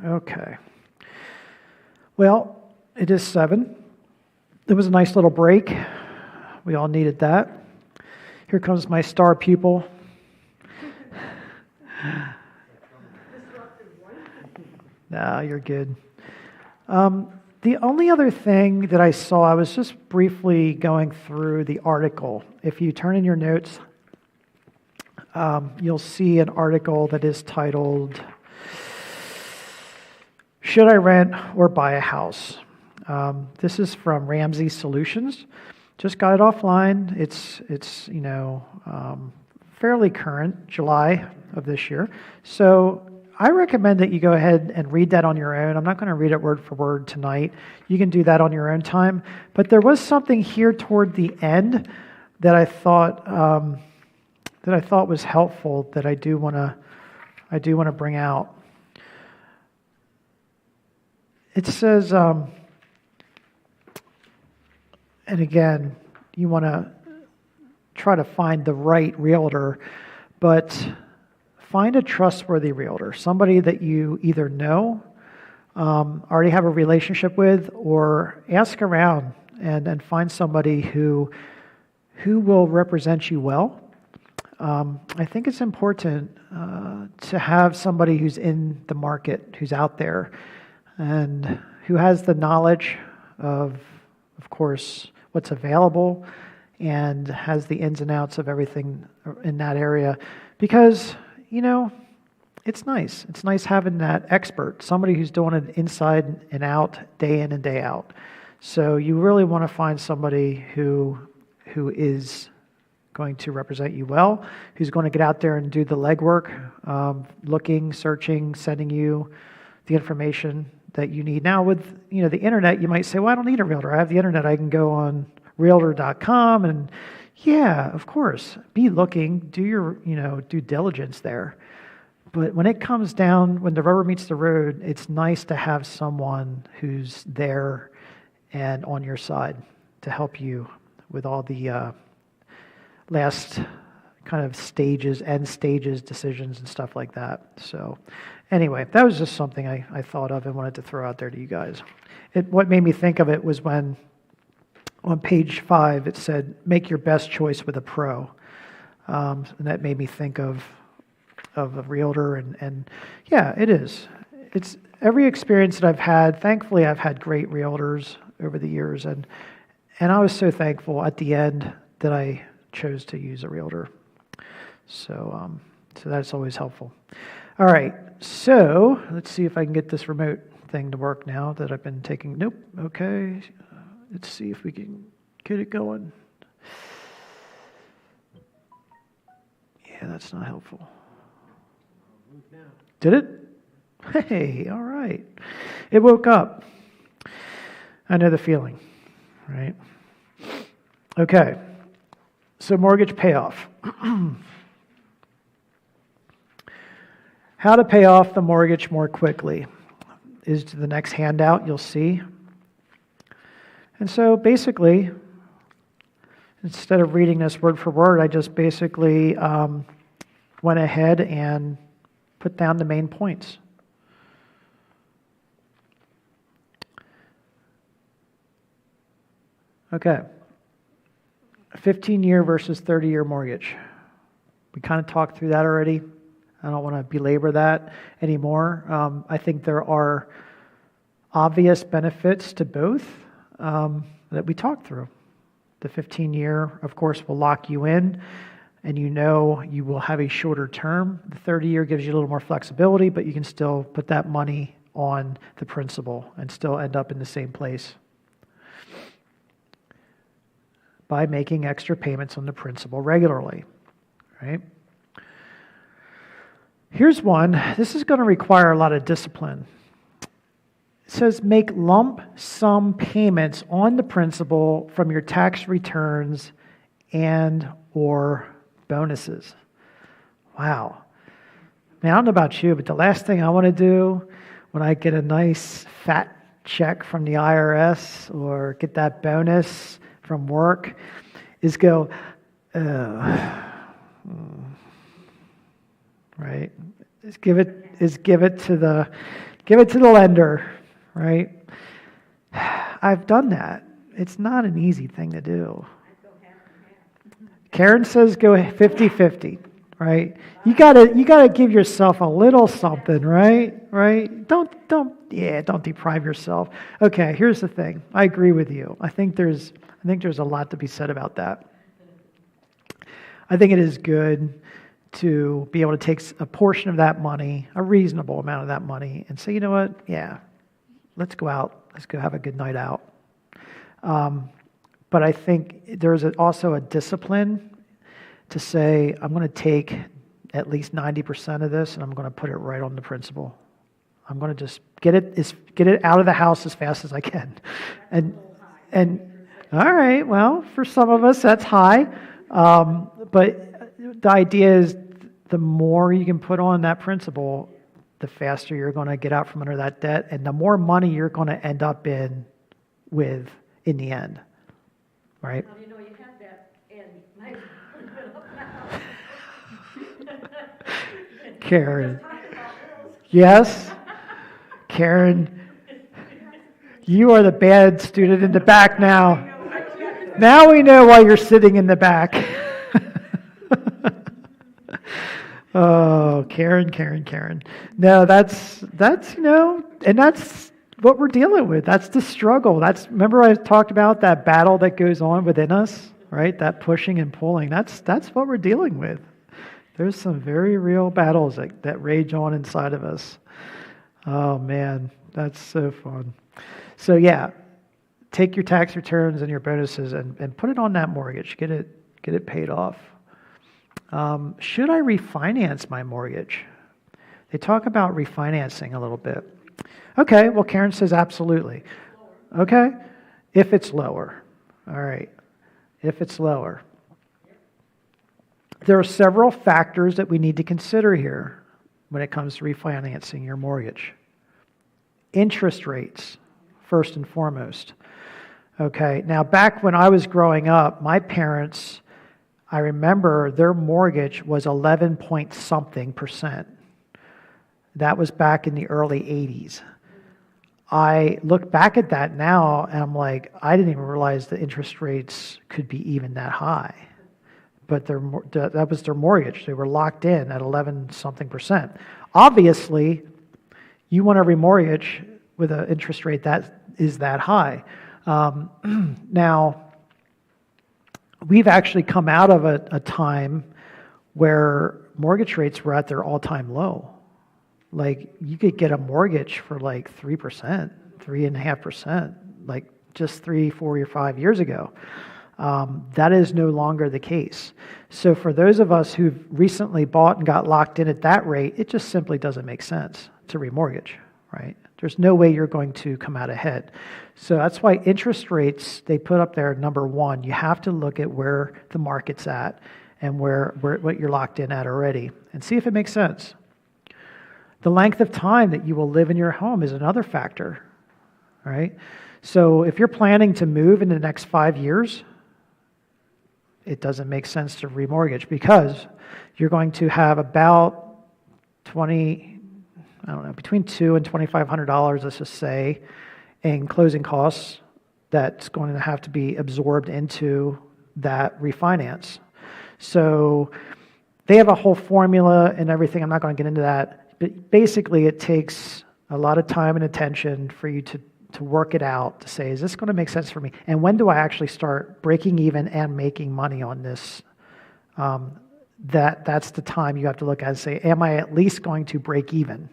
Okay. Well, it is 7. It was a nice little break. We all needed that. Here comes my star pupil. No, you're good. The only other thing that I saw, I was just briefly going through the article. If you turn in your notes, you'll see an article that is titled, "Should I Rent or Buy a House?" This is from Ramsey Solutions. Just got it offline. It's fairly current, July of this year. So I recommend that you go ahead and read that on your own. I'm not going to read it word for word tonight. You can do that on your own time. But there was something here toward the end that I thought was helpful that I do want to bring out. It says, and again, you want to try to find the right realtor, but find a trustworthy realtor, somebody that you either know, already have a relationship with, or ask around and find somebody who will represent you well. I think it's important to have somebody who's in the market, who's out there, and who has the knowledge of course, what's available, and has the ins and outs of everything in that area. Because, it's nice. It's nice having that expert, somebody who's doing it inside and out, day in and day out. So you really want to find somebody who is going to represent you well, who's going to get out there and do the legwork, looking, searching, sending you the information that you need. Now with the internet, you might say, well, I don't need a realtor. I have the internet. I can go on realtor.com, and yeah, of course, be looking, do your due diligence there. But when it comes down, when the rubber meets the road, it's nice to have someone who's there and on your side to help you with all the last kind of end stages, decisions, and stuff like that. So anyway, that was just something I thought of and wanted to throw out there to you guys. What made me think of it was when on page 5 it said, make your best choice with a pro. And that made me think of a realtor. And yeah, it is. It's every experience that I've had. Thankfully, I've had great realtors over the years. And I was so thankful at the end that I chose to use a realtor. So that's always helpful. All right, so let's see if I can get this remote thing to work now that I've been taking. Nope, okay. Let's see if we can get it going. Yeah, that's not helpful. Did it? Hey, all right. It woke up. I know the feeling, right? Okay, so mortgage payoff. How to pay off the mortgage more quickly is the next handout you'll see. And so basically, instead of reading this word for word, I just basically went ahead and put down the main points. Okay. A 15-year versus 30-year mortgage. We kind of talked through that already. I don't want to belabor that anymore. I think there are obvious benefits to both that we talked through. The 15-year, of course, will lock you in, and you will have a shorter term. The 30-year gives you a little more flexibility, but you can still put that money on the principal and still end up in the same place by making extra payments on the principal regularly, right? Here's one. This is going to require a lot of discipline. It says make lump sum payments on the principal from your tax returns and or bonuses. Wow. Now, I don't know about you, but the last thing I want to do when I get a nice fat check from the IRS or get that bonus from work is go, right? Is give it to Give it to the lender, right? I've done that. It's not an easy thing to do. Karen says go 50-50, right? You gotta give yourself a little something, right? Right? Don't deprive yourself. Okay, here's the thing. I agree with you. I think there's a lot to be said about that. I think it is good to be able to take a portion of that money, a reasonable amount of that money, and say, you know what? Yeah, let's go out. Let's go have a good night out. But I think there's also a discipline to say, I'm going to take at least 90% of this and I'm going to put it right on the principal. I'm going to just get it out of the house as fast as I can. And all right, well, for some of us that's high. But the idea is the more you can put on that principal, the faster you're going to get out from under that debt and the more money you're going to end up with in the end. Right? How do you know you have that end? Mine's Karen. Yes? Karen, you are the bad student in the back now. Now we know why you're sitting in the back. Oh, Karen. No, that's and that's what we're dealing with. That's the struggle. Remember I talked about that battle that goes on within us, right? That pushing and pulling. That's what we're dealing with. There's some very real battles that rage on inside of us. Oh man, that's so fun. So yeah, take your tax returns and your bonuses and put it on that mortgage. Get it paid off. Should I refinance my mortgage? They talk about refinancing a little bit. Okay, well, Karen says absolutely. Okay, if it's lower. All right, if it's lower. There are several factors that we need to consider here when it comes to refinancing your mortgage. Interest rates, first and foremost. Okay, now back when I was growing up, my parents, I remember their mortgage was 11 point something percent. That was back in the early 80s. I look back at that now and I'm like, I didn't even realize the interest rates could be even that high. But that was their mortgage. They were locked in at 11 something percent. Obviously, you want to remortgage with an interest rate that is that high. Now, we've actually come out of a time where mortgage rates were at their all-time low. Like, you could get a mortgage for like 3%, 3.5%, like just 3, 4, or 5 years ago. That is no longer the case. So for those of us who've recently bought and got locked in at that rate, it just simply doesn't make sense to remortgage, right? There's no way you're going to come out ahead. So that's why interest rates, they put up there number one. You have to look at where the market's at and what you're locked in at already and see if it makes sense. The length of time that you will live in your home is another factor, right? So if you're planning to move in the next 5 years, it doesn't make sense to remortgage because you're going to have about between $200 and $2,500, let's just say, in closing costs that's going to have to be absorbed into that refinance. So they have a whole formula and everything. I'm not going to get into that. But basically, it takes a lot of time and attention for you to work it out, to say, is this going to make sense for me? And when do I actually start breaking even and making money on this? That's the time you have to look at and say, am I at least going to break even?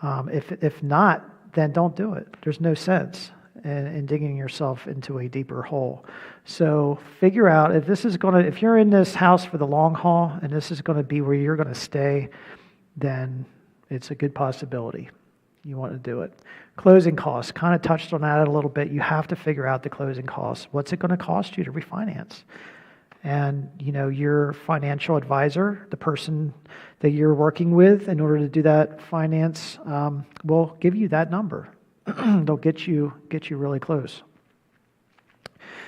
If not, then don't do it. There's no sense in digging yourself into a deeper hole. So figure out if you're in this house for the long haul and this is going to be where you're going to stay, then it's a good possibility. You want to do it. Closing costs, kind of touched on that a little bit. You have to figure out the closing costs. What's it going to cost you to refinance? And, your financial advisor, the person that you're working with in order to do that finance, will give you that number. They'll get you really close.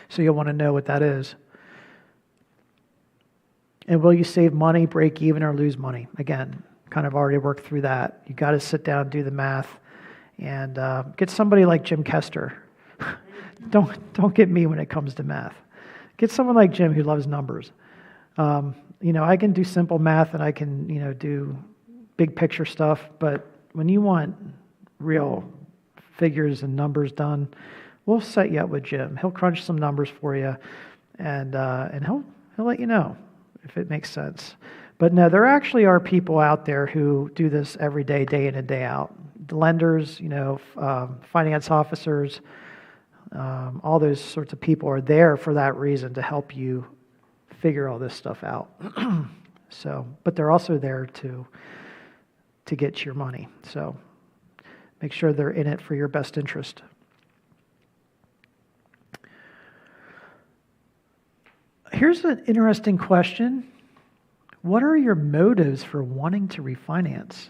So you'll want to know what that is. And will you save money, break even, or lose money? Again, kind of already worked through that. You got to sit down and do the math, and get somebody like Jim Kester. Don't get me when it comes to math. Get someone like Jim who loves numbers. I can do simple math and I can do big picture stuff, but when you want real figures and numbers done, we'll set you up with Jim. He'll crunch some numbers for you, and he'll let you know if it makes sense. But no, there actually are people out there who do this every day, day in and day out. The lenders, finance officers, all those sorts of people are there for that reason, to help you figure all this stuff out. But they're also there to get your money. So make sure they're in it for your best interest. Here's an interesting question. What are your motives for wanting to refinance?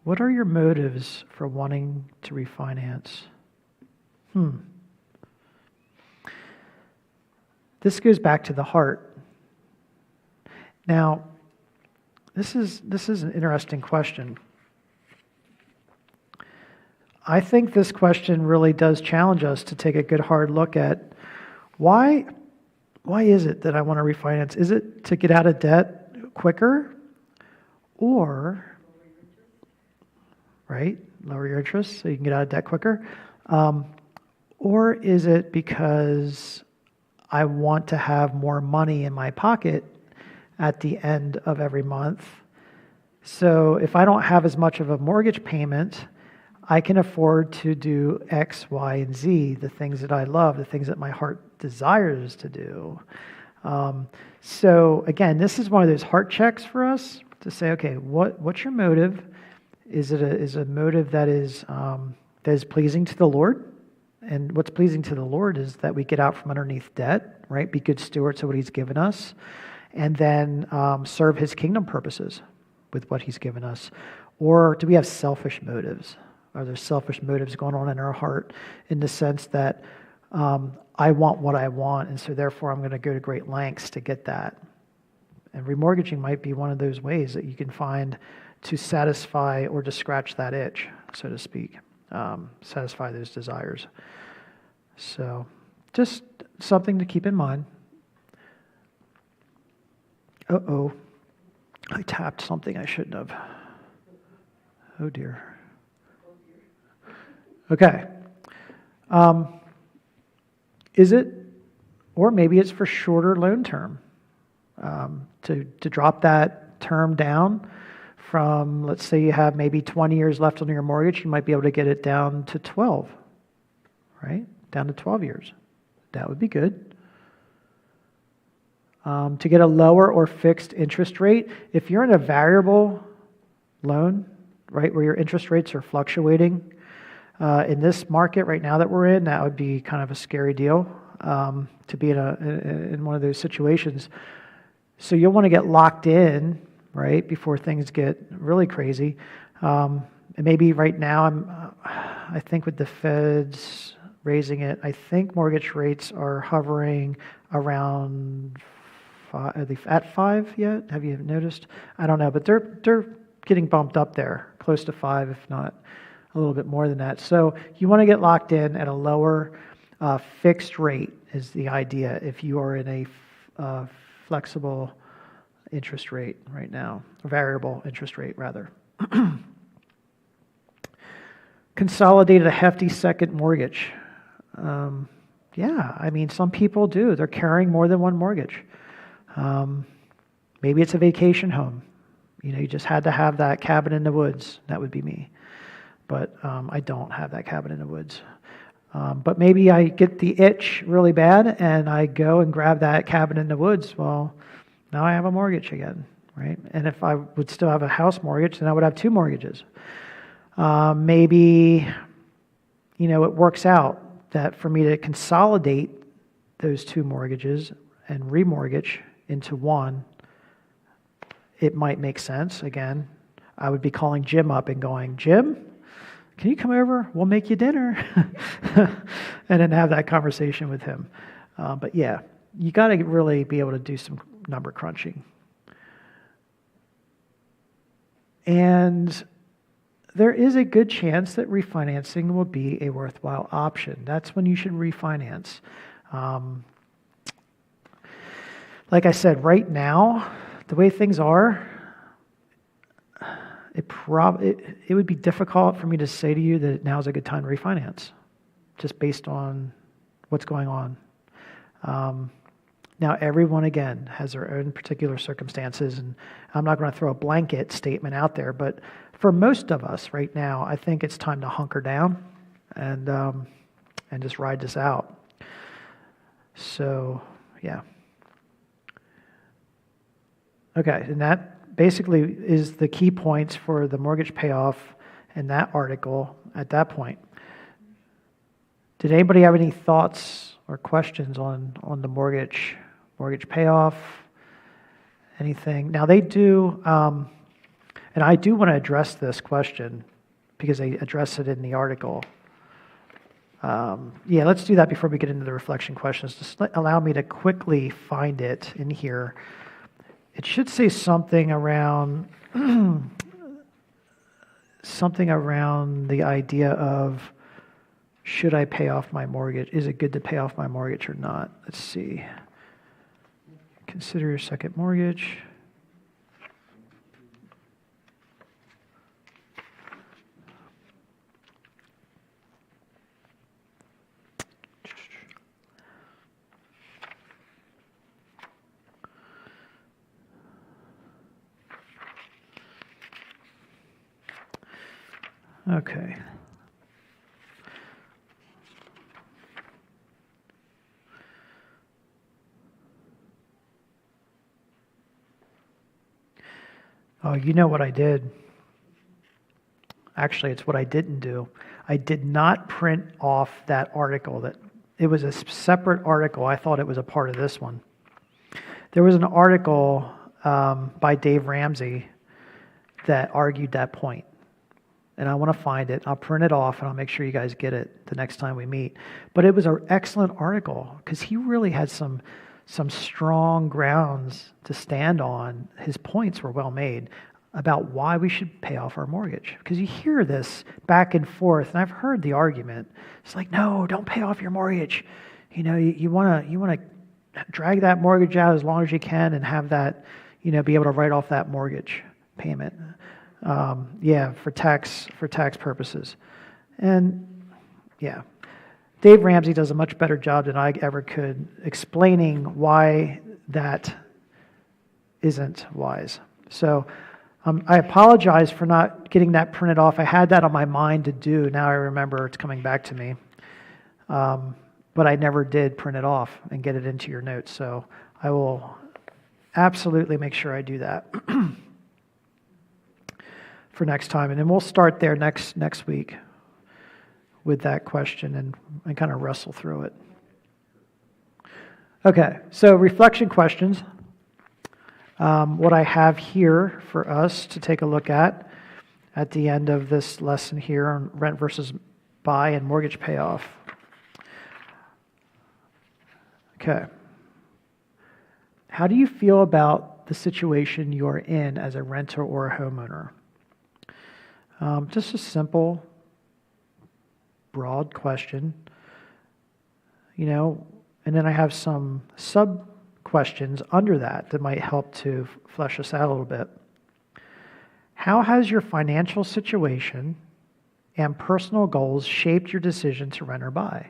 What are your motives for wanting to refinance? This goes back to the heart. Now, this is an interesting question. I think this question really does challenge us to take a good hard look at why is it that I want to refinance? Is it to get out of debt quicker, or lower your interest so you can get out of debt quicker, or is it because I want to have more money in my pocket at the end of every month? So if I don't have as much of a mortgage payment, I can afford to do X, Y, and Z, the things that I love, the things that my heart desires to do. So again, this is one of those heart checks for us to say, okay, what's your motive? Is it a motive that is pleasing to the Lord? And what's pleasing to the Lord is that we get out from underneath debt, right? Be good stewards of what He's given us, and then serve His kingdom purposes with what He's given us. Or do we have selfish motives? Are there selfish motives going on in our heart in the sense that I want what I want, and so therefore I'm going to go to great lengths to get that? And remortgaging might be one of those ways that you can find to satisfy or to scratch that itch, so to speak, satisfy those desires. So just something to keep in mind. I tapped something I shouldn't have. Oh dear. Okay. Is it, or maybe it's for shorter loan term, to drop that term down from, let's say you have maybe 20 years left on your mortgage, you might be able to get it down to 12, right? Down to 12 years. That would be good. To get a lower or fixed interest rate, if you're in a variable loan, right, where your interest rates are fluctuating, in this market right now that we're in, that would be kind of a scary deal, to be in one of those situations. So you'll want to get locked in, right, before things get really crazy. And maybe right now, I think with the Feds raising it, I think mortgage rates are hovering around 5. Are they at 5 yet? Have you noticed? I don't know, but they're getting bumped up there, close to 5, if not a little bit more than that. So you want to get locked in at a lower fixed rate is the idea if you are in a flexible interest rate right now, a variable interest rate rather. Consolidated a hefty second mortgage. Yeah, I mean, some people do. They're carrying more than one mortgage. Maybe it's a vacation home. You just had to have that cabin in the woods. That would be me. But I don't have that cabin in the woods. But maybe I get the itch really bad and I go and grab that cabin in the woods. Well, now I have a mortgage again, right? And if I would still have a house mortgage, then I would have 2 mortgages. Maybe, it works out that for me to consolidate those 2 mortgages and remortgage into one, it might make sense. Again, I would be calling Jim up and going, Jim, can you come over? We'll make you dinner. And then have that conversation with him. But yeah, you got to really be able to do some number crunching. And there is a good chance that refinancing will be a worthwhile option. That's when you should refinance. Like I said, right now, the way things are, it would be difficult for me to say to you that now is a good time to refinance, just based on what's going on. Now, everyone, again, has their own particular circumstances, and I'm not going to throw a blanket statement out there, but for most of us right now, I think it's time to hunker down and just ride this out. So, yeah. Okay, and that basically is the key points for the mortgage payoff in that article at that point. Did anybody have any thoughts or questions on the mortgage payoff? Anything? Now they do, and I do want to address this question because they address it in the article. Yeah, let's do that before we get into the reflection questions. Just allow me to quickly find it in here. It should say something around the idea of, should I pay off my mortgage? Is it good to pay off my mortgage or not? Let's see. Consider your second mortgage. Okay. Oh, you know what I did? Actually, it's what I didn't do. I did not print off that article. It was a separate article. I thought it was a part of this one. There was an article by Dave Ramsey that argued that point. And I want to find it. I'll print it off and I'll make sure you guys get it the next time we meet. But it was an excellent article because he really had some strong grounds to stand on. His points were well made about why we should pay off our mortgage. Because you hear this back and forth, and I've heard the argument. It's like, no, don't pay off your mortgage. You want to drag that mortgage out as long as you can and have that, be able to write off that mortgage payment. For tax purposes. And yeah, Dave Ramsey does a much better job than I ever could explaining why that isn't wise. So I apologize for not getting that printed off. I had that on my mind to do. Now I remember it's coming back to me. But I never did print it off and get it into your notes. So I will absolutely make sure I do that. For next time, and then we'll start there next week with that question and kind of wrestle through it. Okay, so reflection questions. What I have here for us to take a look at the end of this lesson here on rent versus buy and mortgage payoff. Okay. How do you feel about the situation you're in as a renter or a homeowner? Just a simple, broad question, and then I have some sub-questions under that might help to flesh us out a little bit. How has your financial situation and personal goals shaped your decision to rent or buy?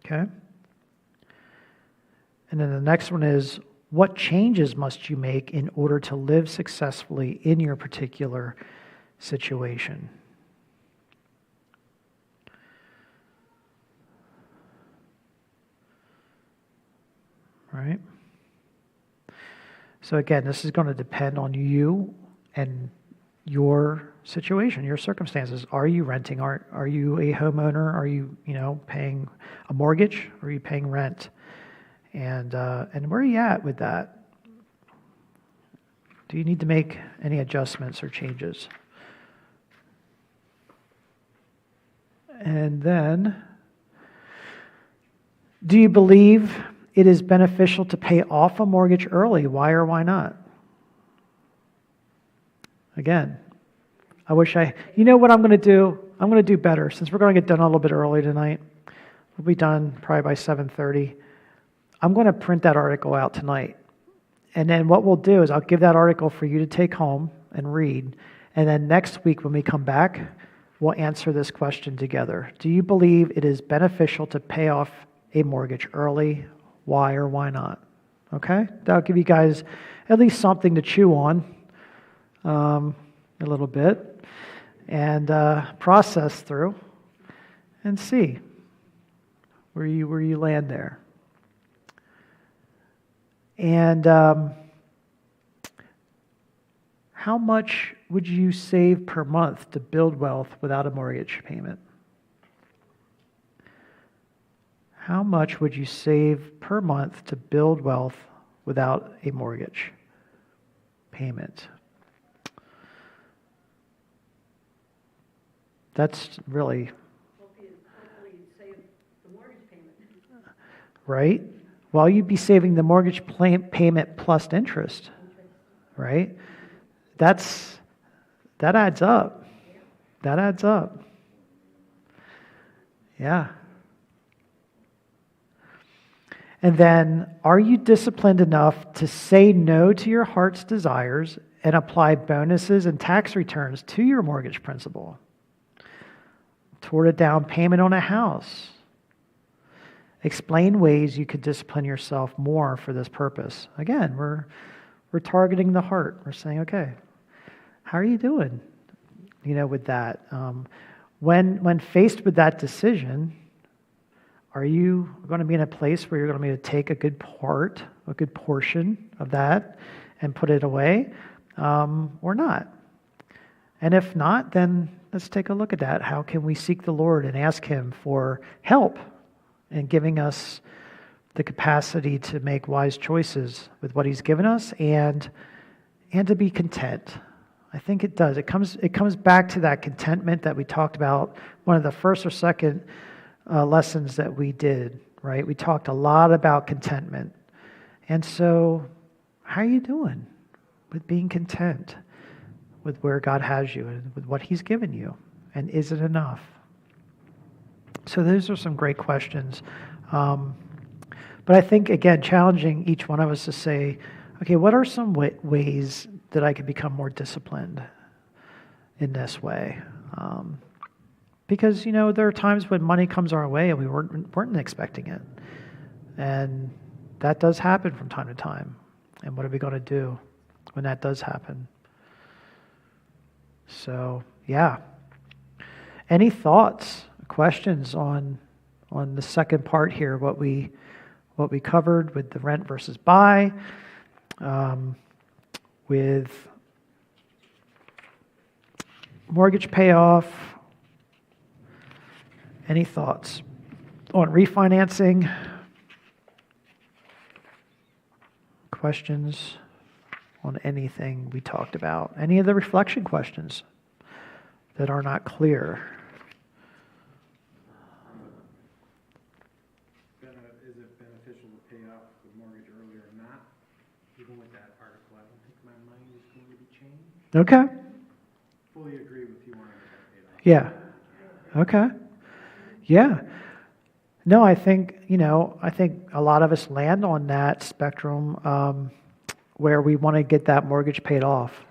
Okay. And then the next one is, what changes must you make in order to live successfully in your particular situation? Right? So again, this is going to depend on you and your situation, your circumstances. Are you renting? Are you a homeowner? Are you, paying a mortgage? Or are you paying rent? And where are you at with that? Do you need to make any adjustments or changes? And then, do you believe it is beneficial to pay off a mortgage early? Why or why not? Again, you know what I'm going to do? I'm going to do better. Since we're going to get done a little bit early tonight, we'll be done probably by 7:30. I'm going to print that article out tonight. And then what we'll do is I'll give that article for you to take home and read. And then next week when we come back, we'll answer this question together. Do you believe it is beneficial to pay off a mortgage early? Why or why not? Okay? That'll give you guys at least something to chew on a little bit and process through and see where you land there. And how much would you save per month to build wealth without a mortgage payment? How much would you save per month to build wealth without a mortgage payment? That's really... Hopefully you'd save the mortgage payment. Right? Well, you'd be saving the mortgage payment plus interest, right? That adds up. That adds up. Yeah. And then, are you disciplined enough to say no to your heart's desires and apply bonuses and tax returns to your mortgage principal toward a down payment on a house? Explain ways you could discipline yourself more for this purpose. Again, we're targeting the heart. We're saying, okay, how are you doing? With that. When faced with that decision, are you going to be in a place where you're going to be to take a good portion of that and put it away, or not? And if not, then let's take a look at that. How can we seek the Lord and ask Him for help in giving us the capacity to make wise choices with what He's given us and to be content? I think it does. It comes back to that contentment that we talked about, one of the first or second lessons that we did, right? We talked a lot about contentment. And so, how are you doing with being content with where God has you and with what He's given you? And is it enough? So those are some great questions. But I think, again, challenging each one of us to say, okay, what are some ways that I can become more disciplined in this way? Because, there are times when money comes our way and we weren't expecting it. And that does happen from time to time. And what are we going to do when that does happen? So, yeah. Any thoughts, questions on the second part here, what we covered with the rent versus buy, with mortgage payoff? Any thoughts on refinancing? Questions on anything we talked about? Any of the reflection questions that are not clear? Is it beneficial to pay off the mortgage early or not? Even with that article, I don't think my mind is going to be changed. Okay. Fully agree with you wanting to get paid off. Yeah. Okay. Yeah. No, I think a lot of us land on that spectrum where we want to get that mortgage paid off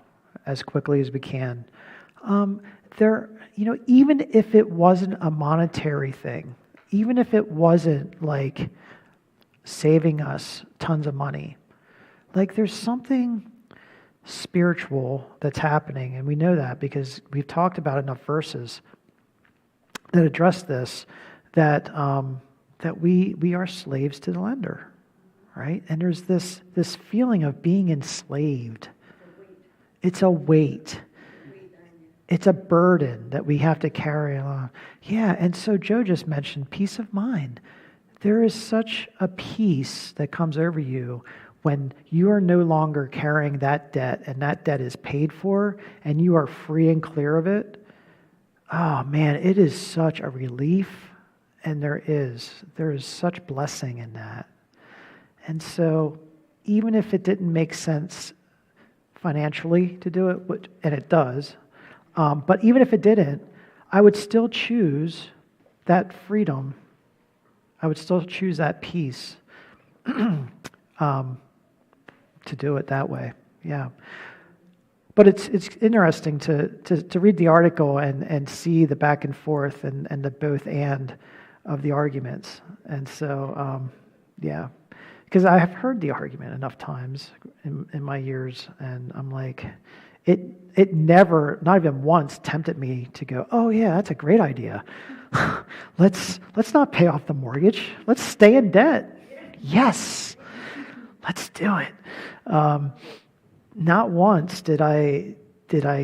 as quickly as we can. Even if it wasn't a monetary thing, even if it wasn't like saving us tons of money, like there's something spiritual that's happening, and we know that because we've talked about enough verses that address this, that we are slaves to the lender, right? And there's this feeling of being enslaved. It's a weight. It's a burden that we have to carry along. Yeah, and so Joe just mentioned peace of mind. There is such a peace that comes over you when you are no longer carrying that debt and that debt is paid for and you are free and clear of it. Oh man, it is such a relief, and there is such blessing in that. And so even if it didn't make sense financially to do it, and it does, but even if it didn't, I would still choose that freedom. I would still choose that peace to do it that way. Yeah. But it's interesting to read the article and see the back and forth and the both and of the arguments. And so, yeah, because I have heard the argument enough times in my years, and I'm like, it never, not even once, tempted me to go, oh yeah, that's a great idea. Let's not pay off the mortgage. Let's stay in debt. Yes, let's do it. Not once did I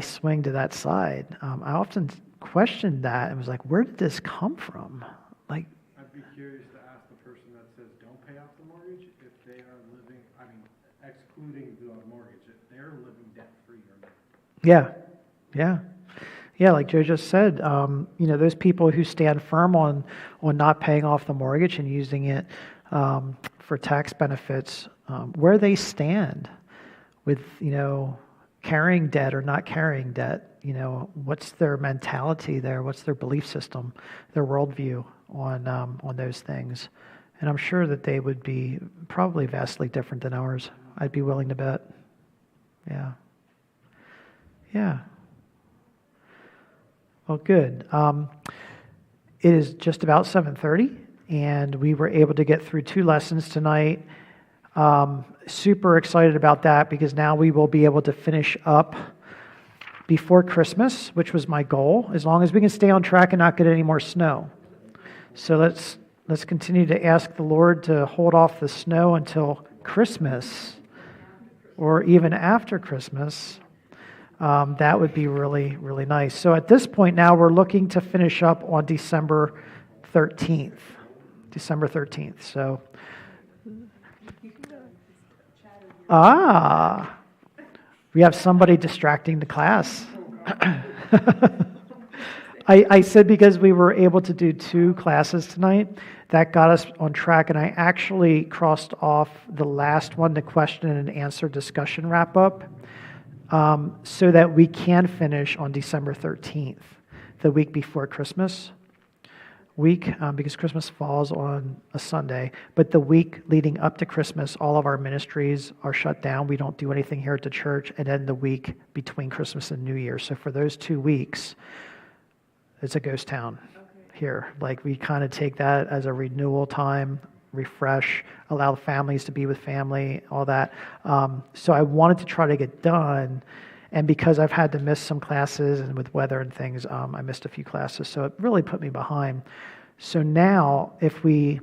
swing to that side. I often questioned that and was like, where did this come from? Like, I'd be curious to ask the person that says don't pay off the mortgage if they are living, excluding the mortgage, if they're living debt-free or not. Yeah, like Joe just said, those people who stand firm on not paying off the mortgage and using it for tax benefits, where they stand with, carrying debt or not carrying debt, what's their mentality there? What's their belief system, their worldview on those things? And I'm sure that they would be probably vastly different than ours. I'd be willing to bet. Yeah. Well, good. It is just about 7:30, and we were able to get through 2 lessons tonight. Super excited about that because now we will be able to finish up before Christmas, which was my goal, as long as we can stay on track and not get any more snow. So let's continue to ask the Lord to hold off the snow until Christmas or even after Christmas. That would be really, really nice. So at this point now, we're looking to finish up on December 13th. So, we have somebody distracting the class. I said because we were able to do 2 classes tonight, that got us on track, and I actually crossed off the last one, the question and answer discussion wrap up, so that we can finish on December 13th, the week before Christmas week, because Christmas falls on a Sunday, but the week leading up to Christmas, all of our ministries are shut down. We don't do anything here at the church, and then the week between Christmas and New Year. So for those 2 weeks, it's a ghost town here. Like, we kind of take that as a renewal time, refresh, allow the families to be with family, all that. So I wanted to try to get done, and because I've had to miss some classes and with weather and things, I missed a few classes, so it really put me behind. So now, if we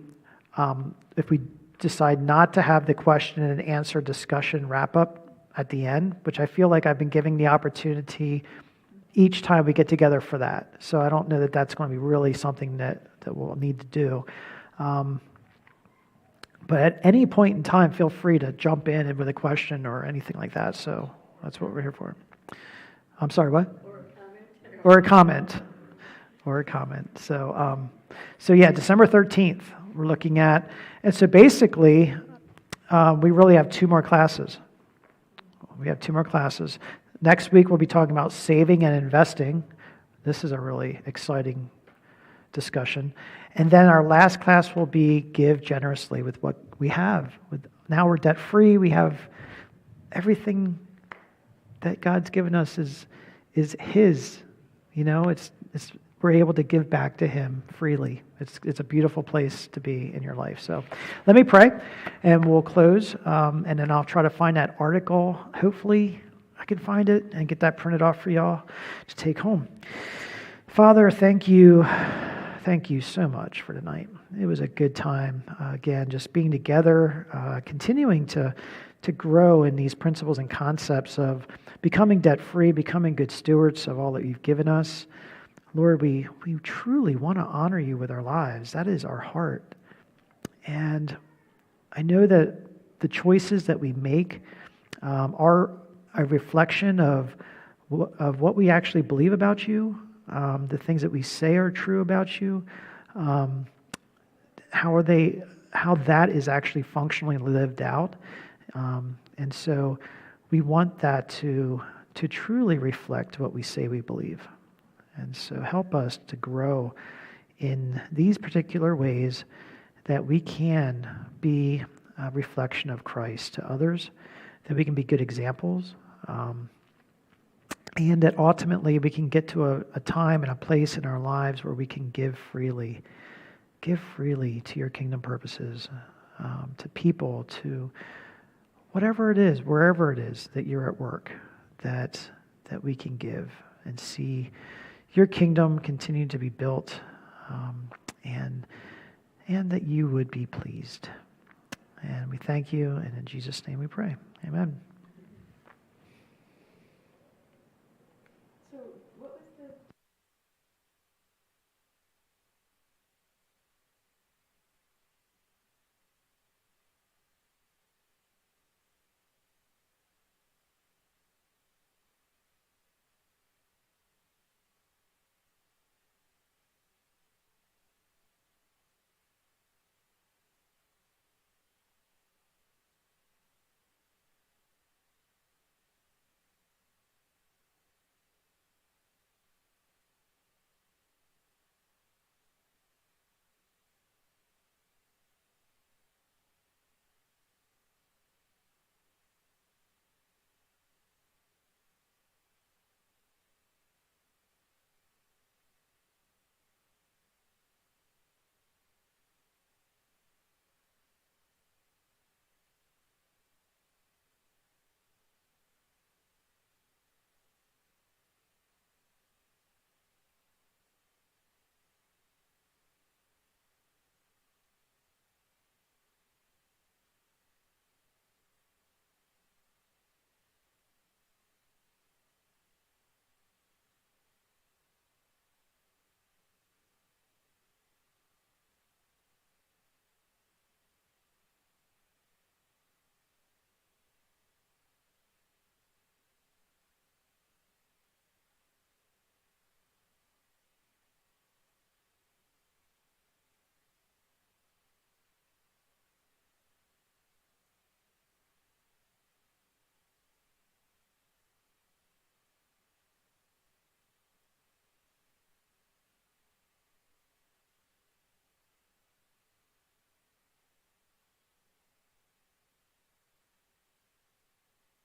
decide not to have the question and answer discussion wrap up at the end, which I feel like I've been giving the opportunity each time we get together for that. So I don't know that that's going to be really something that we'll need to do. But at any point in time, feel free to jump in with a question or anything like that. So that's what we're here for. I'm sorry, what? Or a comment. So yeah, December 13th, we're looking at. And so basically, we really have 2 more classes. Next week, we'll be talking about saving and investing. This is a really exciting discussion. And then our last class will be give generously with what we have. Now we're debt-free. We have everything that God's given us is His. We're able to give back to Him freely. It's a beautiful place to be in your life. So let me pray, and we'll close, and then I'll try to find that article. Hopefully I can find it and get that printed off for y'all to take home. Father, thank you. Thank you so much for tonight. It was a good time, again, just being together, continuing to grow in these principles and concepts of becoming debt-free, becoming good stewards of all that you've given us. Lord, we truly want to honor you with our lives. That is our heart. And I know that the choices that we make are a reflection of what we actually believe about you, the things that we say are true about you. How are they that is actually functionally lived out. And so we want that to truly reflect what we say we believe. And so help us to grow in these particular ways that we can be a reflection of Christ to others, that we can be good examples, and that ultimately we can get to a time and a place in our lives where we can give freely to your kingdom purposes, to people, to whatever it is, wherever it is that you're at work, that we can give and see your kingdom continue to be built, and that you would be pleased. And we thank you, and in Jesus' name we pray. Amen.